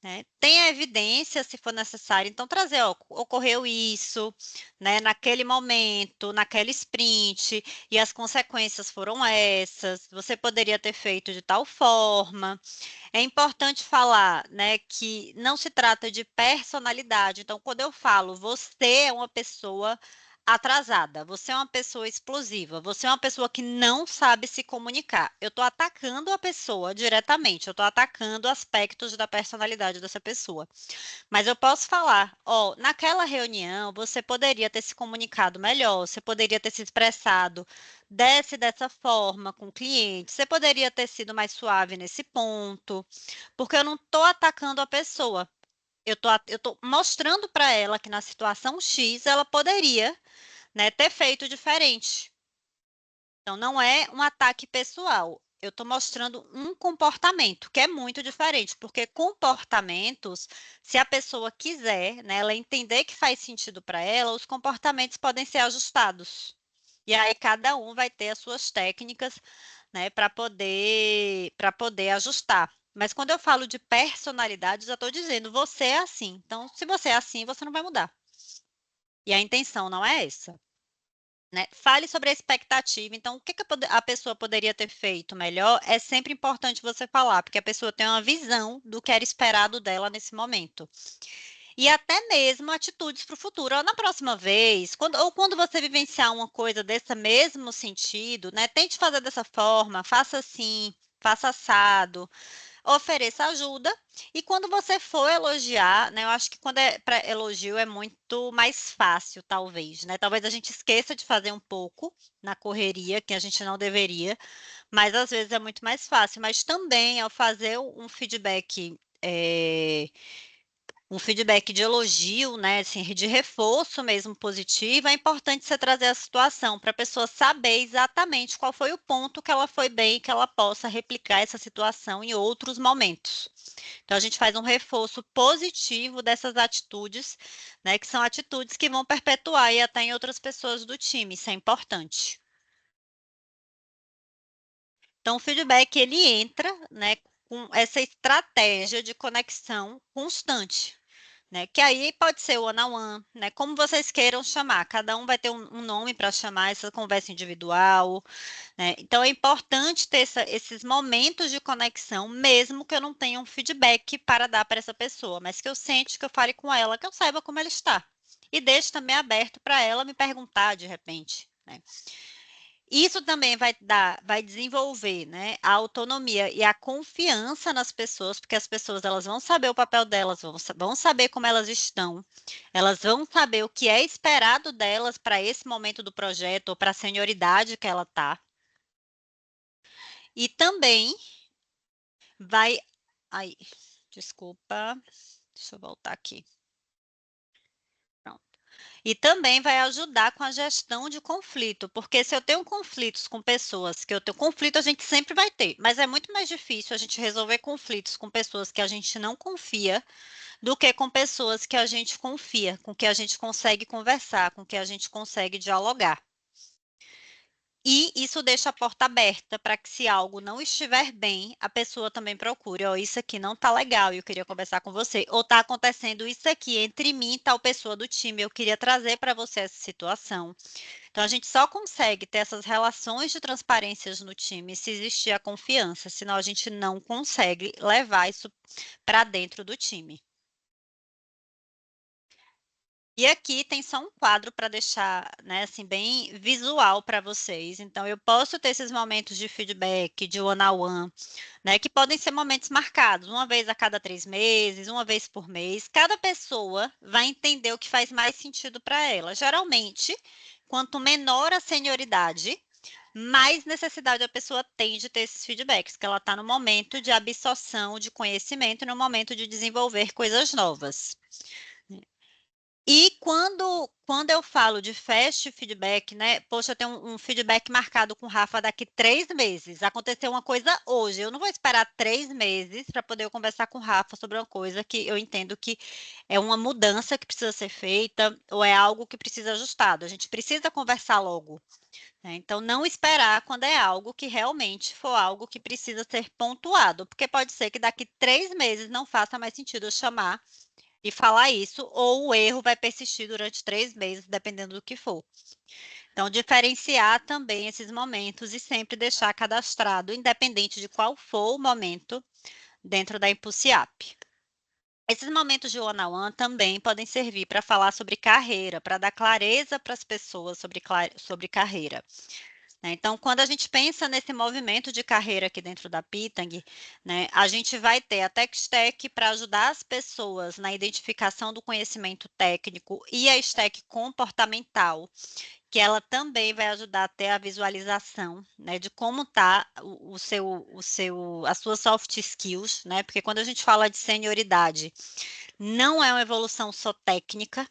né? Tem a evidência, se for necessário, então trazer, ocorreu isso, né, naquele momento, naquela sprint, e as consequências foram essas, você poderia ter feito de tal forma. É importante falar, né, que não se trata de personalidade. Então, quando eu falo você é uma pessoa atrasada, você é uma pessoa explosiva, você é uma pessoa que não sabe se comunicar. Eu estou atacando a pessoa diretamente, eu estou atacando aspectos da personalidade dessa pessoa. Mas eu posso falar, ó, naquela reunião você poderia ter se comunicado melhor, você poderia ter se expressado dessa forma com o cliente, você poderia ter sido mais suave nesse ponto, porque eu não estou atacando a pessoa. Eu tô mostrando para ela que na situação X ela poderia, né, ter feito diferente. Então, não é um ataque pessoal. Eu estou mostrando um comportamento que é muito diferente, porque comportamentos, se a pessoa quiser, né, ela entender que faz sentido para ela, os comportamentos podem ser ajustados. E aí cada um vai ter as suas técnicas, né, para poder ajustar. Mas quando eu falo de personalidade, já estou dizendo, você é assim. Então, se você é assim, você não vai mudar. E a intenção não é essa. Né? Fale sobre a expectativa. Então, o que a pessoa poderia ter feito melhor é sempre importante você falar, porque a pessoa tem uma visão do que era esperado dela nesse momento. E até mesmo atitudes para o futuro. Ó, na próxima vez, quando você vivenciar uma coisa desse mesmo sentido, né? Tente fazer dessa forma, faça assim, faça assado, ofereça ajuda. E quando você for elogiar, né? Eu acho que quando é para elogio é muito mais fácil, talvez, né? Talvez a gente esqueça de fazer um pouco na correria, que a gente não deveria, mas às vezes é muito mais fácil. Mas também ao fazer um feedback de elogio, né, assim, de reforço mesmo positivo, é importante você trazer a situação para a pessoa saber exatamente qual foi o ponto que ela foi bem e que ela possa replicar essa situação em outros momentos. Então, a gente faz um reforço positivo dessas atitudes, né, que são atitudes que vão perpetuar e até em outras pessoas do time, isso é importante. Então, o feedback, ele entra, né, com essa estratégia de conexão constante. Né? Que aí pode ser o one-on-one, né? Como vocês queiram chamar, cada um vai ter um nome para chamar essa conversa individual, né? Então é importante ter esses momentos de conexão, mesmo que eu não tenha um feedback para dar para essa pessoa, mas que eu sente que eu fale com ela, que eu saiba como ela está. E deixe também aberto para ela me perguntar de repente, né? Isso também vai desenvolver, né, a autonomia e a confiança nas pessoas, porque as pessoas elas vão saber o papel delas, vão saber como elas estão, elas vão saber o que é esperado delas para esse momento do projeto ou para a senioridade que ela está. E também vai. Ai, desculpa, deixa eu voltar aqui. Pronto. E também vai ajudar com a gestão de conflito, porque se eu tenho conflitos com pessoas que eu tenho conflito, a gente sempre vai ter, mas é muito mais difícil a gente resolver conflitos com pessoas que a gente não confia do que com pessoas que a gente confia, com que a gente consegue conversar, com que a gente consegue dialogar. E isso deixa a porta aberta para que, se algo não estiver bem, a pessoa também procure. Ó, isso aqui não está legal e eu queria conversar com você. Ou está acontecendo isso aqui entre mim e tal pessoa do time. Eu queria trazer para você essa situação. Então, a gente só consegue ter essas relações de transparências no time se existir a confiança, senão a gente não consegue levar isso para dentro do time. E aqui tem só um quadro para deixar, né, assim, bem visual para vocês. Então, eu posso ter esses momentos de feedback, de one-on-one, né, que podem ser momentos marcados, uma vez a cada 3 meses, uma vez por mês. Cada pessoa vai entender o que faz mais sentido para ela. Geralmente, quanto menor a senioridade, mais necessidade a pessoa tem de ter esses feedbacks, que ela está no momento de absorção de conhecimento, no momento de desenvolver coisas novas. E quando eu falo de fast feedback, né? Poxa, eu tenho um feedback marcado com o Rafa daqui 3 meses. Aconteceu uma coisa hoje. Eu não vou esperar 3 meses para poder eu conversar com o Rafa sobre uma coisa que eu entendo que é uma mudança que precisa ser feita ou é algo que precisa ajustado. A gente precisa conversar logo, né? Então, não esperar quando é algo que realmente for algo que precisa ser pontuado, porque pode ser que daqui 3 meses não faça mais sentido eu chamar e falar isso, ou o erro vai persistir durante 3 meses, dependendo do que for. Então, diferenciar também esses momentos e sempre deixar cadastrado, independente de qual for o momento, dentro da Impulse App. Esses momentos de one-on-one também podem servir para falar sobre carreira, para dar clareza para as pessoas sobre carreira. Né? Então, quando a gente pensa nesse movimento de carreira aqui dentro da Pitang, né, a gente vai ter a TechStack para ajudar as pessoas na identificação do conhecimento técnico e a Stack comportamental, que ela também vai ajudar a ter a visualização, né, de como está as suas soft skills, né, porque quando a gente fala de senioridade, não é uma evolução só técnica,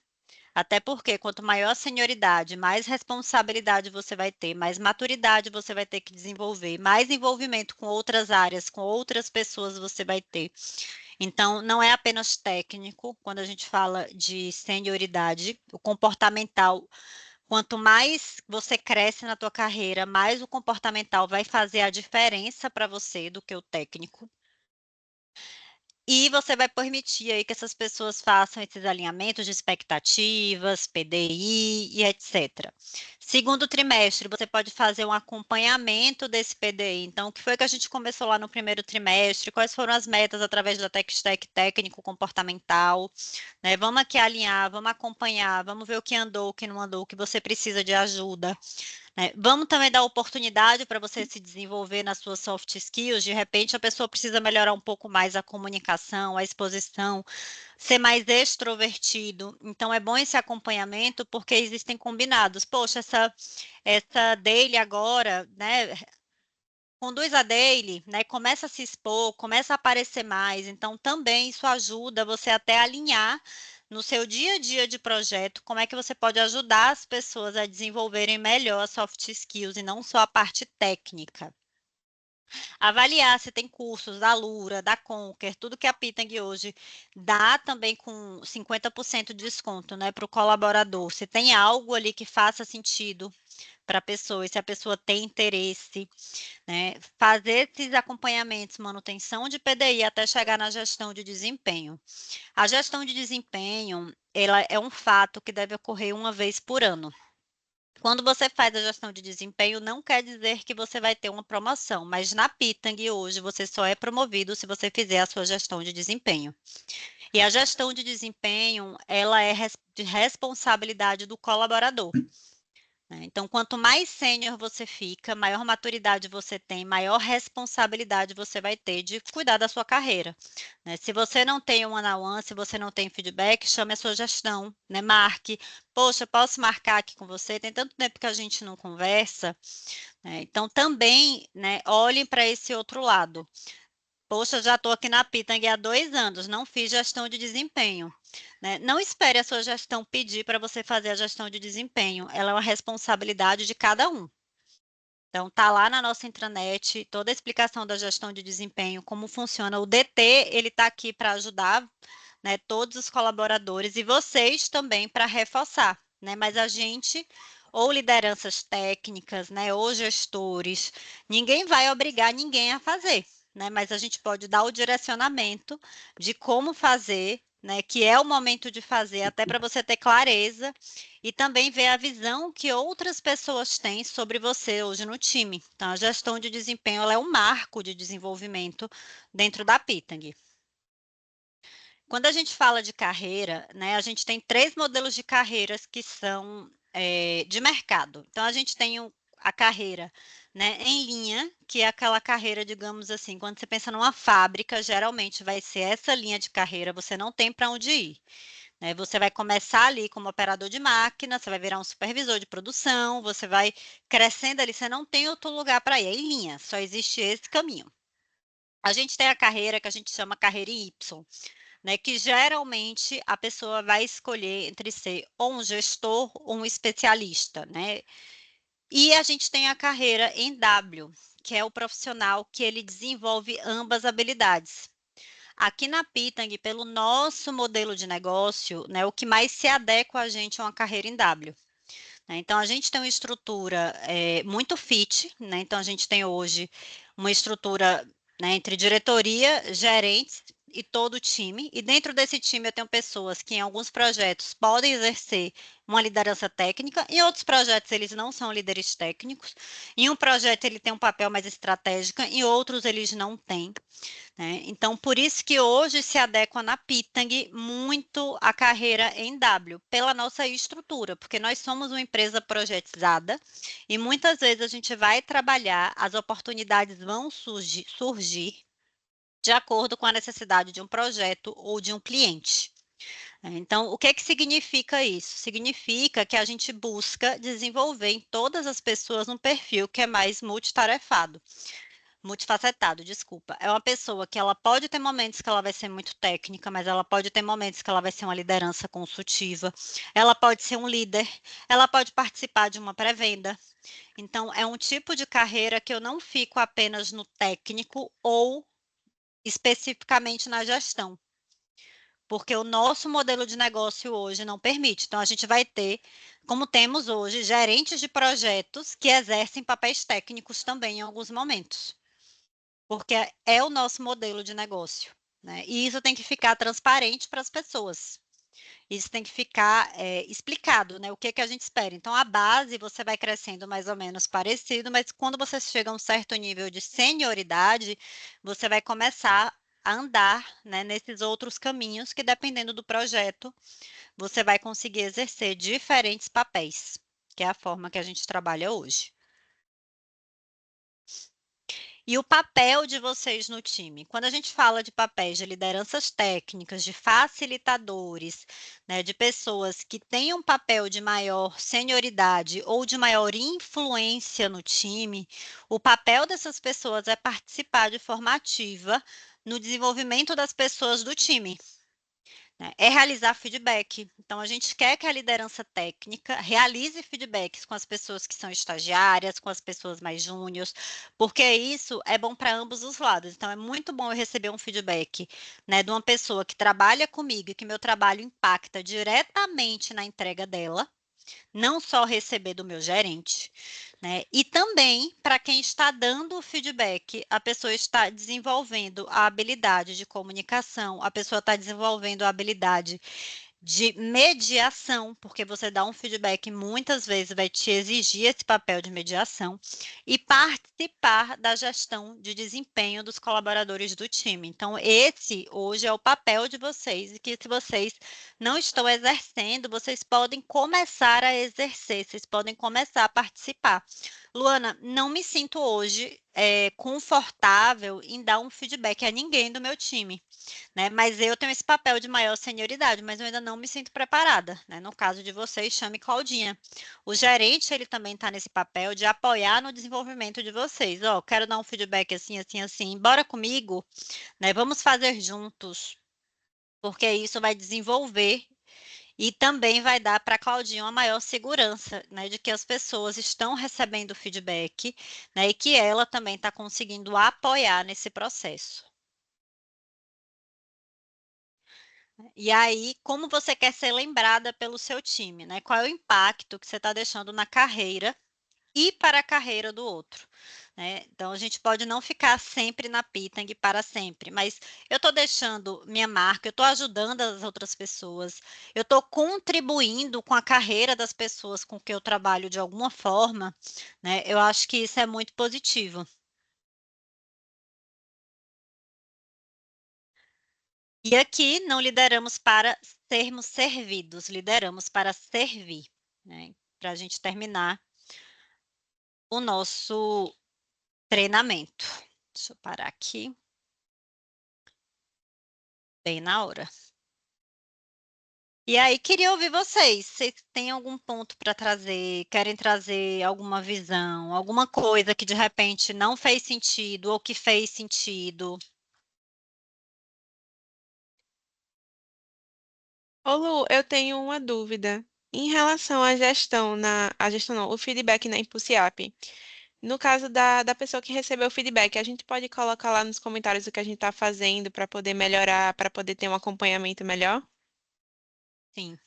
até porque quanto maior a senioridade, mais responsabilidade você vai ter, mais maturidade você vai ter que desenvolver, mais envolvimento com outras áreas, com outras pessoas você vai ter. Então, não é apenas técnico, quando a gente fala de senioridade, o comportamental, quanto mais você cresce na tua carreira, mais o comportamental vai fazer a diferença para você do que o técnico. E você vai permitir aí que essas pessoas façam esses alinhamentos de expectativas, PDI e etc. Segundo trimestre, você pode fazer um acompanhamento desse PDI. Então, o que foi que a gente começou lá no primeiro trimestre? Quais foram as metas através da TechStack técnico-comportamental? Né? Vamos aqui alinhar, vamos acompanhar, vamos ver o que andou, o que não andou, o que você precisa de ajuda. Vamos também dar oportunidade para você se desenvolver nas suas soft skills. De repente, a pessoa precisa melhorar um pouco mais a comunicação, a exposição, ser mais extrovertido. Então, é bom esse acompanhamento, porque existem combinados. Poxa, essa daily agora, né? Conduz a daily, né? Começa a se expor, começa a aparecer mais. Então, também isso ajuda você até a alinhar no seu dia a dia de projeto, como é que você pode ajudar as pessoas a desenvolverem melhor as soft skills e não só a parte técnica. Avaliar se tem cursos da Lura, da Conquer, tudo que a Pitang hoje dá também com 50% de desconto, né, para o colaborador. Se tem algo ali que faça sentido para a pessoa, e se a pessoa tem interesse, né, fazer esses acompanhamentos, manutenção de PDI até chegar na gestão de desempenho. A gestão de desempenho, ela é um fato que deve ocorrer uma vez por ano. Quando você faz a gestão de desempenho, não quer dizer que você vai ter uma promoção, mas na Pitang hoje você só é promovido se você fizer a sua gestão de desempenho. E a gestão de desempenho, ela é de responsabilidade do colaborador. Então, quanto mais sênior você fica, maior maturidade você tem, maior responsabilidade você vai ter de cuidar da sua carreira. Se você não tem um one-on-one, se você não tem feedback, chame a sua gestão, né? Marque. Poxa, posso marcar aqui com você? Tem tanto tempo que a gente não conversa. Então, também, né, olhem para esse outro lado. Poxa, já estou aqui na Pitang há 2 anos, não fiz gestão de desempenho. Né? Não espere a sua gestão pedir para você fazer a gestão de desempenho, ela é uma responsabilidade de cada um. Então, tá lá na nossa intranet toda a explicação da gestão de desempenho, como funciona. O DT, ele está aqui para ajudar, né, todos os colaboradores e vocês também para reforçar, né? Mas a gente, ou lideranças técnicas, né, ou gestores, ninguém vai obrigar ninguém a fazer, né? Mas a gente pode dar o direcionamento de como fazer, né, que é o momento de fazer, até para você ter clareza e também ver a visão que outras pessoas têm sobre você hoje no time. Então, a gestão de desempenho ela é um marco de desenvolvimento dentro da Pitang. Quando a gente fala de carreira, né, a gente tem 3 modelos de carreiras que são de mercado. Então, a gente tem a carreira, né, em linha, que é aquela carreira, digamos assim, quando você pensa numa fábrica, geralmente vai ser essa linha de carreira, você não tem para onde ir. Né? Você vai começar ali como operador de máquina, você vai virar um supervisor de produção, você vai crescendo ali, você não tem outro lugar para ir, é em linha, só existe esse caminho. A gente tem a carreira que a gente chama carreira em Y, né, que geralmente a pessoa vai escolher entre ser ou um gestor ou um especialista, né? E a gente tem a carreira em W, que é o profissional que ele desenvolve ambas habilidades. Aqui na Pitang, pelo nosso modelo de negócio, né, o que mais se adequa a gente é uma carreira em W. Né? Então, a gente tem uma estrutura muito fit, né? Então, a gente tem hoje uma estrutura, né, entre diretoria, gerentes e todo o time, e dentro desse time eu tenho pessoas que em alguns projetos podem exercer uma liderança técnica, em outros projetos eles não são líderes técnicos, em um projeto ele tem um papel mais estratégico, em outros eles não têm, né? Então, por isso que hoje se adequa na Pitang muito a carreira em W, pela nossa estrutura, porque nós somos uma empresa projetizada e muitas vezes a gente vai trabalhar, as oportunidades vão surgir de acordo com a necessidade de um projeto ou de um cliente. Então, o que significa isso? Significa que a gente busca desenvolver em todas as pessoas um perfil que é mais multifacetado, desculpa. É uma pessoa que ela pode ter momentos que ela vai ser muito técnica, mas ela pode ter momentos que ela vai ser uma liderança consultiva, ela pode ser um líder, ela pode participar de uma pré-venda. Então, é um tipo de carreira que eu não fico apenas no técnico ou especificamente na gestão, porque o nosso modelo de negócio hoje não permite. Então, a gente vai ter, como temos hoje, gerentes de projetos que exercem papéis técnicos também em alguns momentos, porque é o nosso modelo de negócio, né? E isso tem que ficar transparente para as pessoas. Isso tem que ficar explicado, né? O que a gente espera. Então, a base você vai crescendo mais ou menos parecido, mas quando você chega a um certo nível de senioridade, você vai começar a andar, né, nesses outros caminhos que, dependendo do projeto, você vai conseguir exercer diferentes papéis, que é a forma que a gente trabalha hoje. E o papel de vocês no time? Quando a gente fala de papéis de lideranças técnicas, de facilitadores, né, de pessoas que têm um papel de maior senioridade ou de maior influência no time, o papel dessas pessoas é participar de forma ativa no desenvolvimento das pessoas do time, né? É realizar feedback. Então, a gente quer que a liderança técnica realize feedbacks com as pessoas que são estagiárias, com as pessoas mais júniores, porque isso é bom para ambos os lados. Então, é muito bom eu receber um feedback, né, de uma pessoa que trabalha comigo e que meu trabalho impacta diretamente na entrega dela, não só receber do meu gerente, né? E também, para quem está dando o feedback, a pessoa está desenvolvendo a habilidade de comunicação, a pessoa está desenvolvendo a habilidade de mediação, porque você dá um feedback muitas vezes vai te exigir esse papel de mediação e participar da gestão de desempenho dos colaboradores do time. Então, esse hoje é o papel de vocês e que se vocês não estão exercendo, vocês podem começar a exercer, vocês podem começar a participar. Luana, não me sinto hoje confortável em dar um feedback a ninguém do meu time, né? Mas eu tenho esse papel de maior senioridade, mas eu ainda não me sinto preparada, né? No caso de vocês, chame Claudinha. O gerente, ele também está nesse papel de apoiar no desenvolvimento de vocês. Ó, quero dar um feedback assim, assim, assim. Bora comigo, né? Vamos fazer juntos, porque isso vai desenvolver e também vai dar para a Claudinha uma maior segurança, né, de que as pessoas estão recebendo feedback, né, e que ela também está conseguindo apoiar nesse processo. E aí, como você quer ser lembrada pelo seu time, né? Qual é o impacto que você está deixando na carreira e para a carreira do outro, né? Então, a gente pode não ficar sempre na Pitang para sempre, mas eu estou deixando minha marca, eu estou ajudando as outras pessoas, eu estou contribuindo com a carreira das pessoas com que eu trabalho de alguma forma, né? Eu acho que isso é muito positivo. E aqui não lideramos para sermos servidos, lideramos para servir, né? Para a gente terminar o nosso treinamento. Deixa eu parar aqui, bem na hora. E aí, queria ouvir vocês. Vocês têm algum ponto para trazer? Querem trazer alguma visão, alguma coisa que de repente não fez sentido ou que fez sentido? Ô Lu, eu tenho uma dúvida. Em relação à gestão, a gestão não, o feedback na Impulse App. No caso da pessoa que recebeu o feedback, a gente pode colocar lá nos comentários o que a gente está fazendo para poder melhorar, para poder ter um acompanhamento melhor? Sim.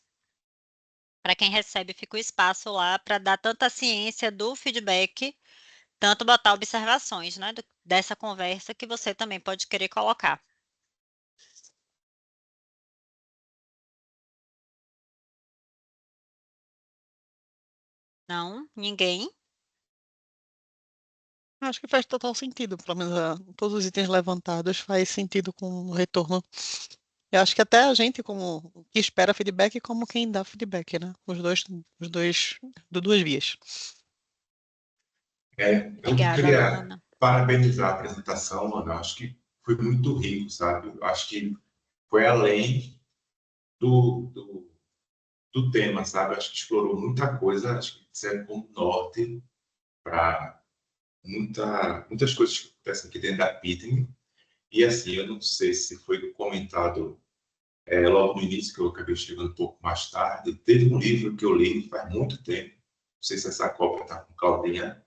Para quem recebe, fica o espaço lá para dar tanta ciência do feedback, tanto botar observações, né, dessa conversa que você também pode querer colocar. Não? Ninguém? Acho que faz total sentido, pelo menos todos os itens levantados faz sentido com o retorno. Eu acho que até a gente, como que espera feedback, como quem dá feedback, né? Os dois, de duas vias. Eu Obrigada, queria Luana. parabenizar a apresentação, Ana. Acho que foi muito rico, sabe? Eu acho que foi além do tema, sabe? Acho que explorou muita coisa, acho que serve como norte para muitas coisas que acontecem aqui dentro da Pitney. E assim, eu não sei se foi comentado logo no início, que eu acabei chegando um pouco mais tarde. Teve um livro que eu li faz muito tempo, não sei se essa cópia está com Claudinha,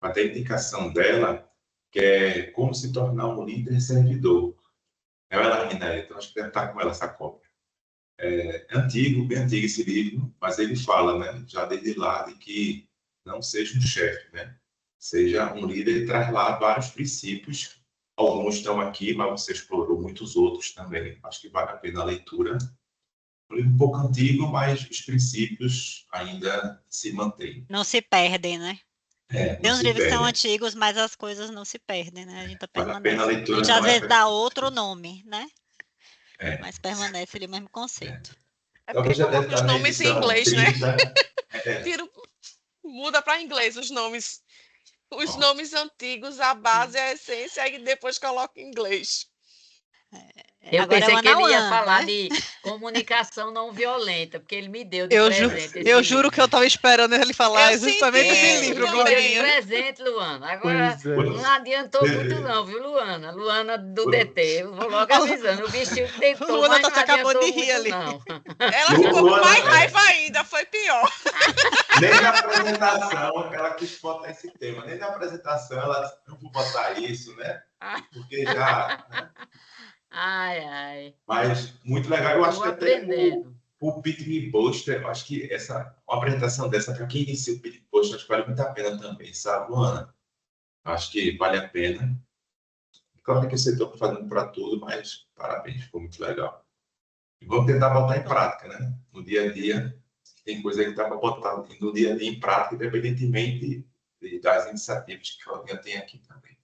até a indicação dela, que é Como se tornar um líder servidor. Ela ainda então acho que deve estar com ela essa cópia. É antigo, bem antigo esse livro, mas ele fala, né, já desde lá, de que não seja um chefe, né? Seja um líder e traz lá vários princípios. Alguns estão aqui, mas você explorou muitos outros também. Acho que vale a pena a leitura. Um livro um pouco antigo, mas os princípios ainda se mantêm. Não se perdem, né? Não Tem uns se livros que são perdem. antigos, mas as coisas não se perdem, né? A gente Vale a pena a permanece. A leitura, gente não às é? vezes dá outro nome, né? É, Mas permanece ali o mesmo conceito. É porque talvez já deve coloca os estar na nomes em edição inglês, né? 30. É, Vira, muda para inglês os nomes. Os ó, nomes antigos, a base, a essência, e depois coloca em inglês. Eu Agora é pensei one que ele on ia one, falar né? de comunicação não violenta, porque ele me deu de Eu, presente esse eu juro que eu livro. estava esperando ele falar Eu senti justamente esse isso livro, Me deu de também. Claudinha. presente, Luana. Agora, Pois é. não adiantou muito não, viu, Luana? Luana do DT, eu vou logo A avisando. O bichinho tentou, Luana mas tá não se acabando de adiantou rir muito ali. não. Ela ficou com Luana, mais raiva ainda, foi pior. nem na apresentação ela quis botar esse tema, nem na apresentação ela disse, não vou botar isso, né? Porque já, né? Ai, ai. Mas muito legal. Eu acho Estou que até aprendendo. o Pitney Buster, eu acho que uma apresentação dessa, para quem inicia o Pitney Buster, acho que vale muito a pena também, sabe, Luana? Acho que vale a pena. Claro que você está fazendo para tudo, mas parabéns, ficou muito legal. E vamos tentar botar em prática, né? No dia a dia, tem coisa que dá para botar no dia a dia em prática, independentemente das iniciativas que a Claudinha tem aqui também.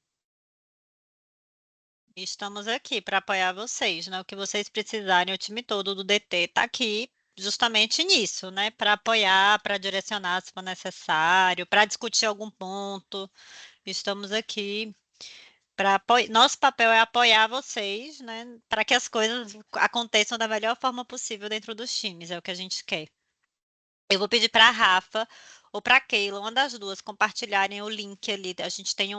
Estamos aqui para apoiar vocês, né? O que vocês precisarem, o time todo do DT está aqui justamente nisso, né? Para apoiar, para direcionar se for necessário, para discutir algum ponto. Estamos aqui para apoiar. Nosso papel é apoiar vocês, né? Para que as coisas aconteçam da melhor forma possível dentro dos times, é o que a gente quer. Eu vou pedir para a Rafa ou para a Keila, uma das duas, compartilharem o link ali. A gente tem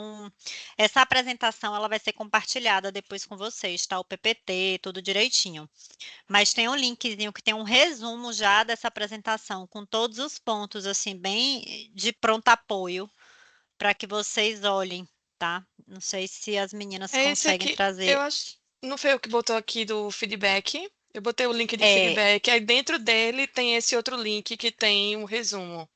essa apresentação, ela vai ser compartilhada depois com vocês, tá? O PPT, tudo direitinho. Mas tem um linkzinho que tem um resumo já dessa apresentação, com todos os pontos, assim, bem de pronto apoio, para que vocês olhem, tá? Não sei se as meninas É esse conseguem aqui, eu trazer. acho. Não foi eu que botou aqui do feedback. Eu botei o link de É, feedback. Aí dentro dele tem esse outro link que tem um resumo.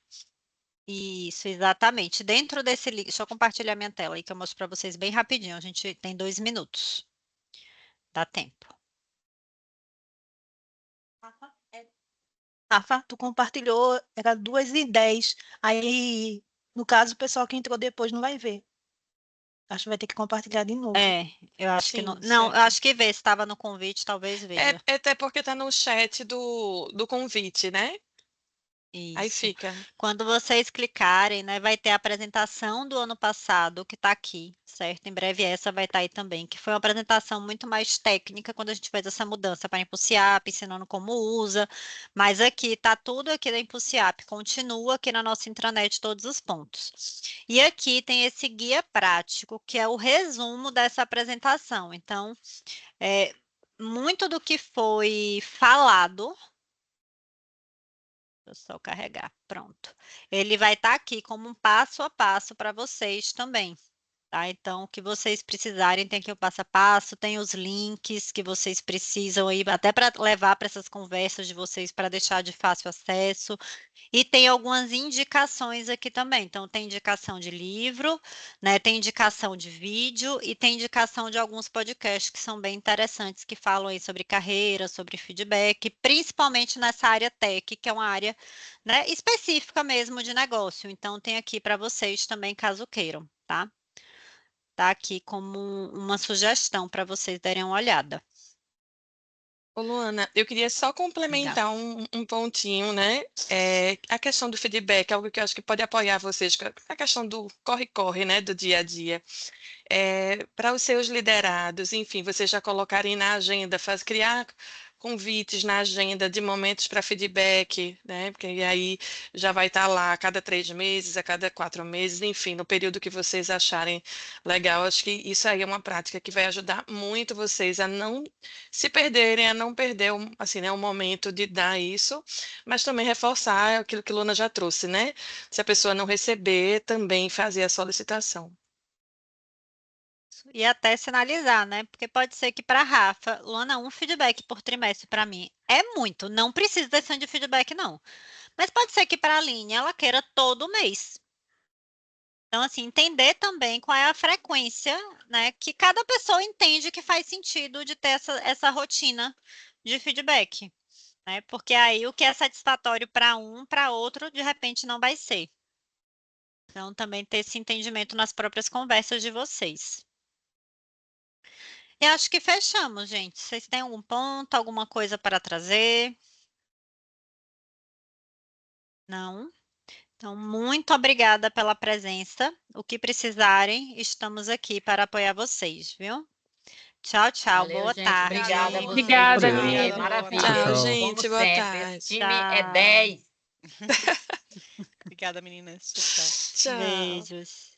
isso, exatamente. Dentro desse link, deixa eu compartilhar minha tela aí que eu mostro para vocês bem rapidinho. A gente tem 2 minutos. Dá tempo. Rafa, tu compartilhou, era 2h10. Aí, no caso, o pessoal que entrou depois não vai ver. Acho que vai ter que compartilhar de novo. É, eu acho que não. Sim, Não, eu certo. acho que vê, se estava no convite, talvez veja. É até porque tá no chat do convite, né? Aí Isso. fica. Quando vocês clicarem, né, vai ter a apresentação do ano passado, que está aqui, certo? Em breve essa vai estar aí também, que foi uma apresentação muito mais técnica quando a gente fez essa mudança para a Impulsiap, ensinando como usa. Mas aqui está tudo aqui da Impulsiap, continua aqui na nossa intranet todos os pontos. E aqui tem esse guia prático, que é o resumo dessa apresentação. Então, muito do que foi falado. Deixa eu só carregar, pronto. Ele vai estar aqui como um passo a passo para vocês também, Tá? Então, o que vocês precisarem, tem aqui o passo a passo, tem os links que vocês precisam aí, até para levar para essas conversas de vocês, para deixar de fácil acesso. E tem algumas indicações aqui também. Então, tem indicação de livro, né? Tem indicação de vídeo e tem indicação de alguns podcasts que são bem interessantes, que falam aí sobre carreira, sobre feedback, principalmente nessa área tech, que é uma área, né, específica mesmo de negócio. Então, tem aqui para vocês também, caso queiram, tá? Tá aqui como uma sugestão para vocês darem uma olhada. Ô, Luana, eu queria só Obrigada. complementar um pontinho, né? A questão do feedback, algo que eu acho que pode apoiar vocês, que é a questão do corre-corre, né, do dia a dia. Para os seus liderados, enfim, vocês já colocarem na agenda, criar convites na agenda de momentos para feedback, né? Porque aí já vai estar lá a cada 3 meses, a cada 4 meses, enfim, no período que vocês acharem legal. Acho que isso aí é uma prática que vai ajudar muito vocês a não se perderem, a não perder assim, né, o momento de dar isso, mas também reforçar aquilo que Luna já trouxe, né? Se a pessoa não receber, também fazer a solicitação. E até sinalizar, né? Porque pode ser que para Rafa, Luana, um feedback por trimestre para mim é muito. Não precisa desse de feedback, não. Mas pode ser que para a Aline ela queira todo mês. Então, assim, entender também qual é a frequência, né? Que cada pessoa entende que faz sentido de ter essa rotina de feedback, né? Porque aí o que é satisfatório para um, para outro, de repente não vai ser. Então, também ter esse entendimento nas próprias conversas de vocês. E acho que fechamos, gente. Vocês têm algum ponto, alguma coisa para trazer? Não? Então, muito obrigada pela presença. O que precisarem, estamos aqui para apoiar vocês, viu? Tchau, tchau. Valeu, Boa gente. tarde. Obrigada a Gente, vocês, Obrigada, viu? amiga. Foi obrigada, Luana. Tchau, maravilha. Tchau, tchau. Como gente. Boa sempre, esse tarde. time é Tchau. 10. Obrigada, meninas. Tchau, tchau. Tchau. Beijos.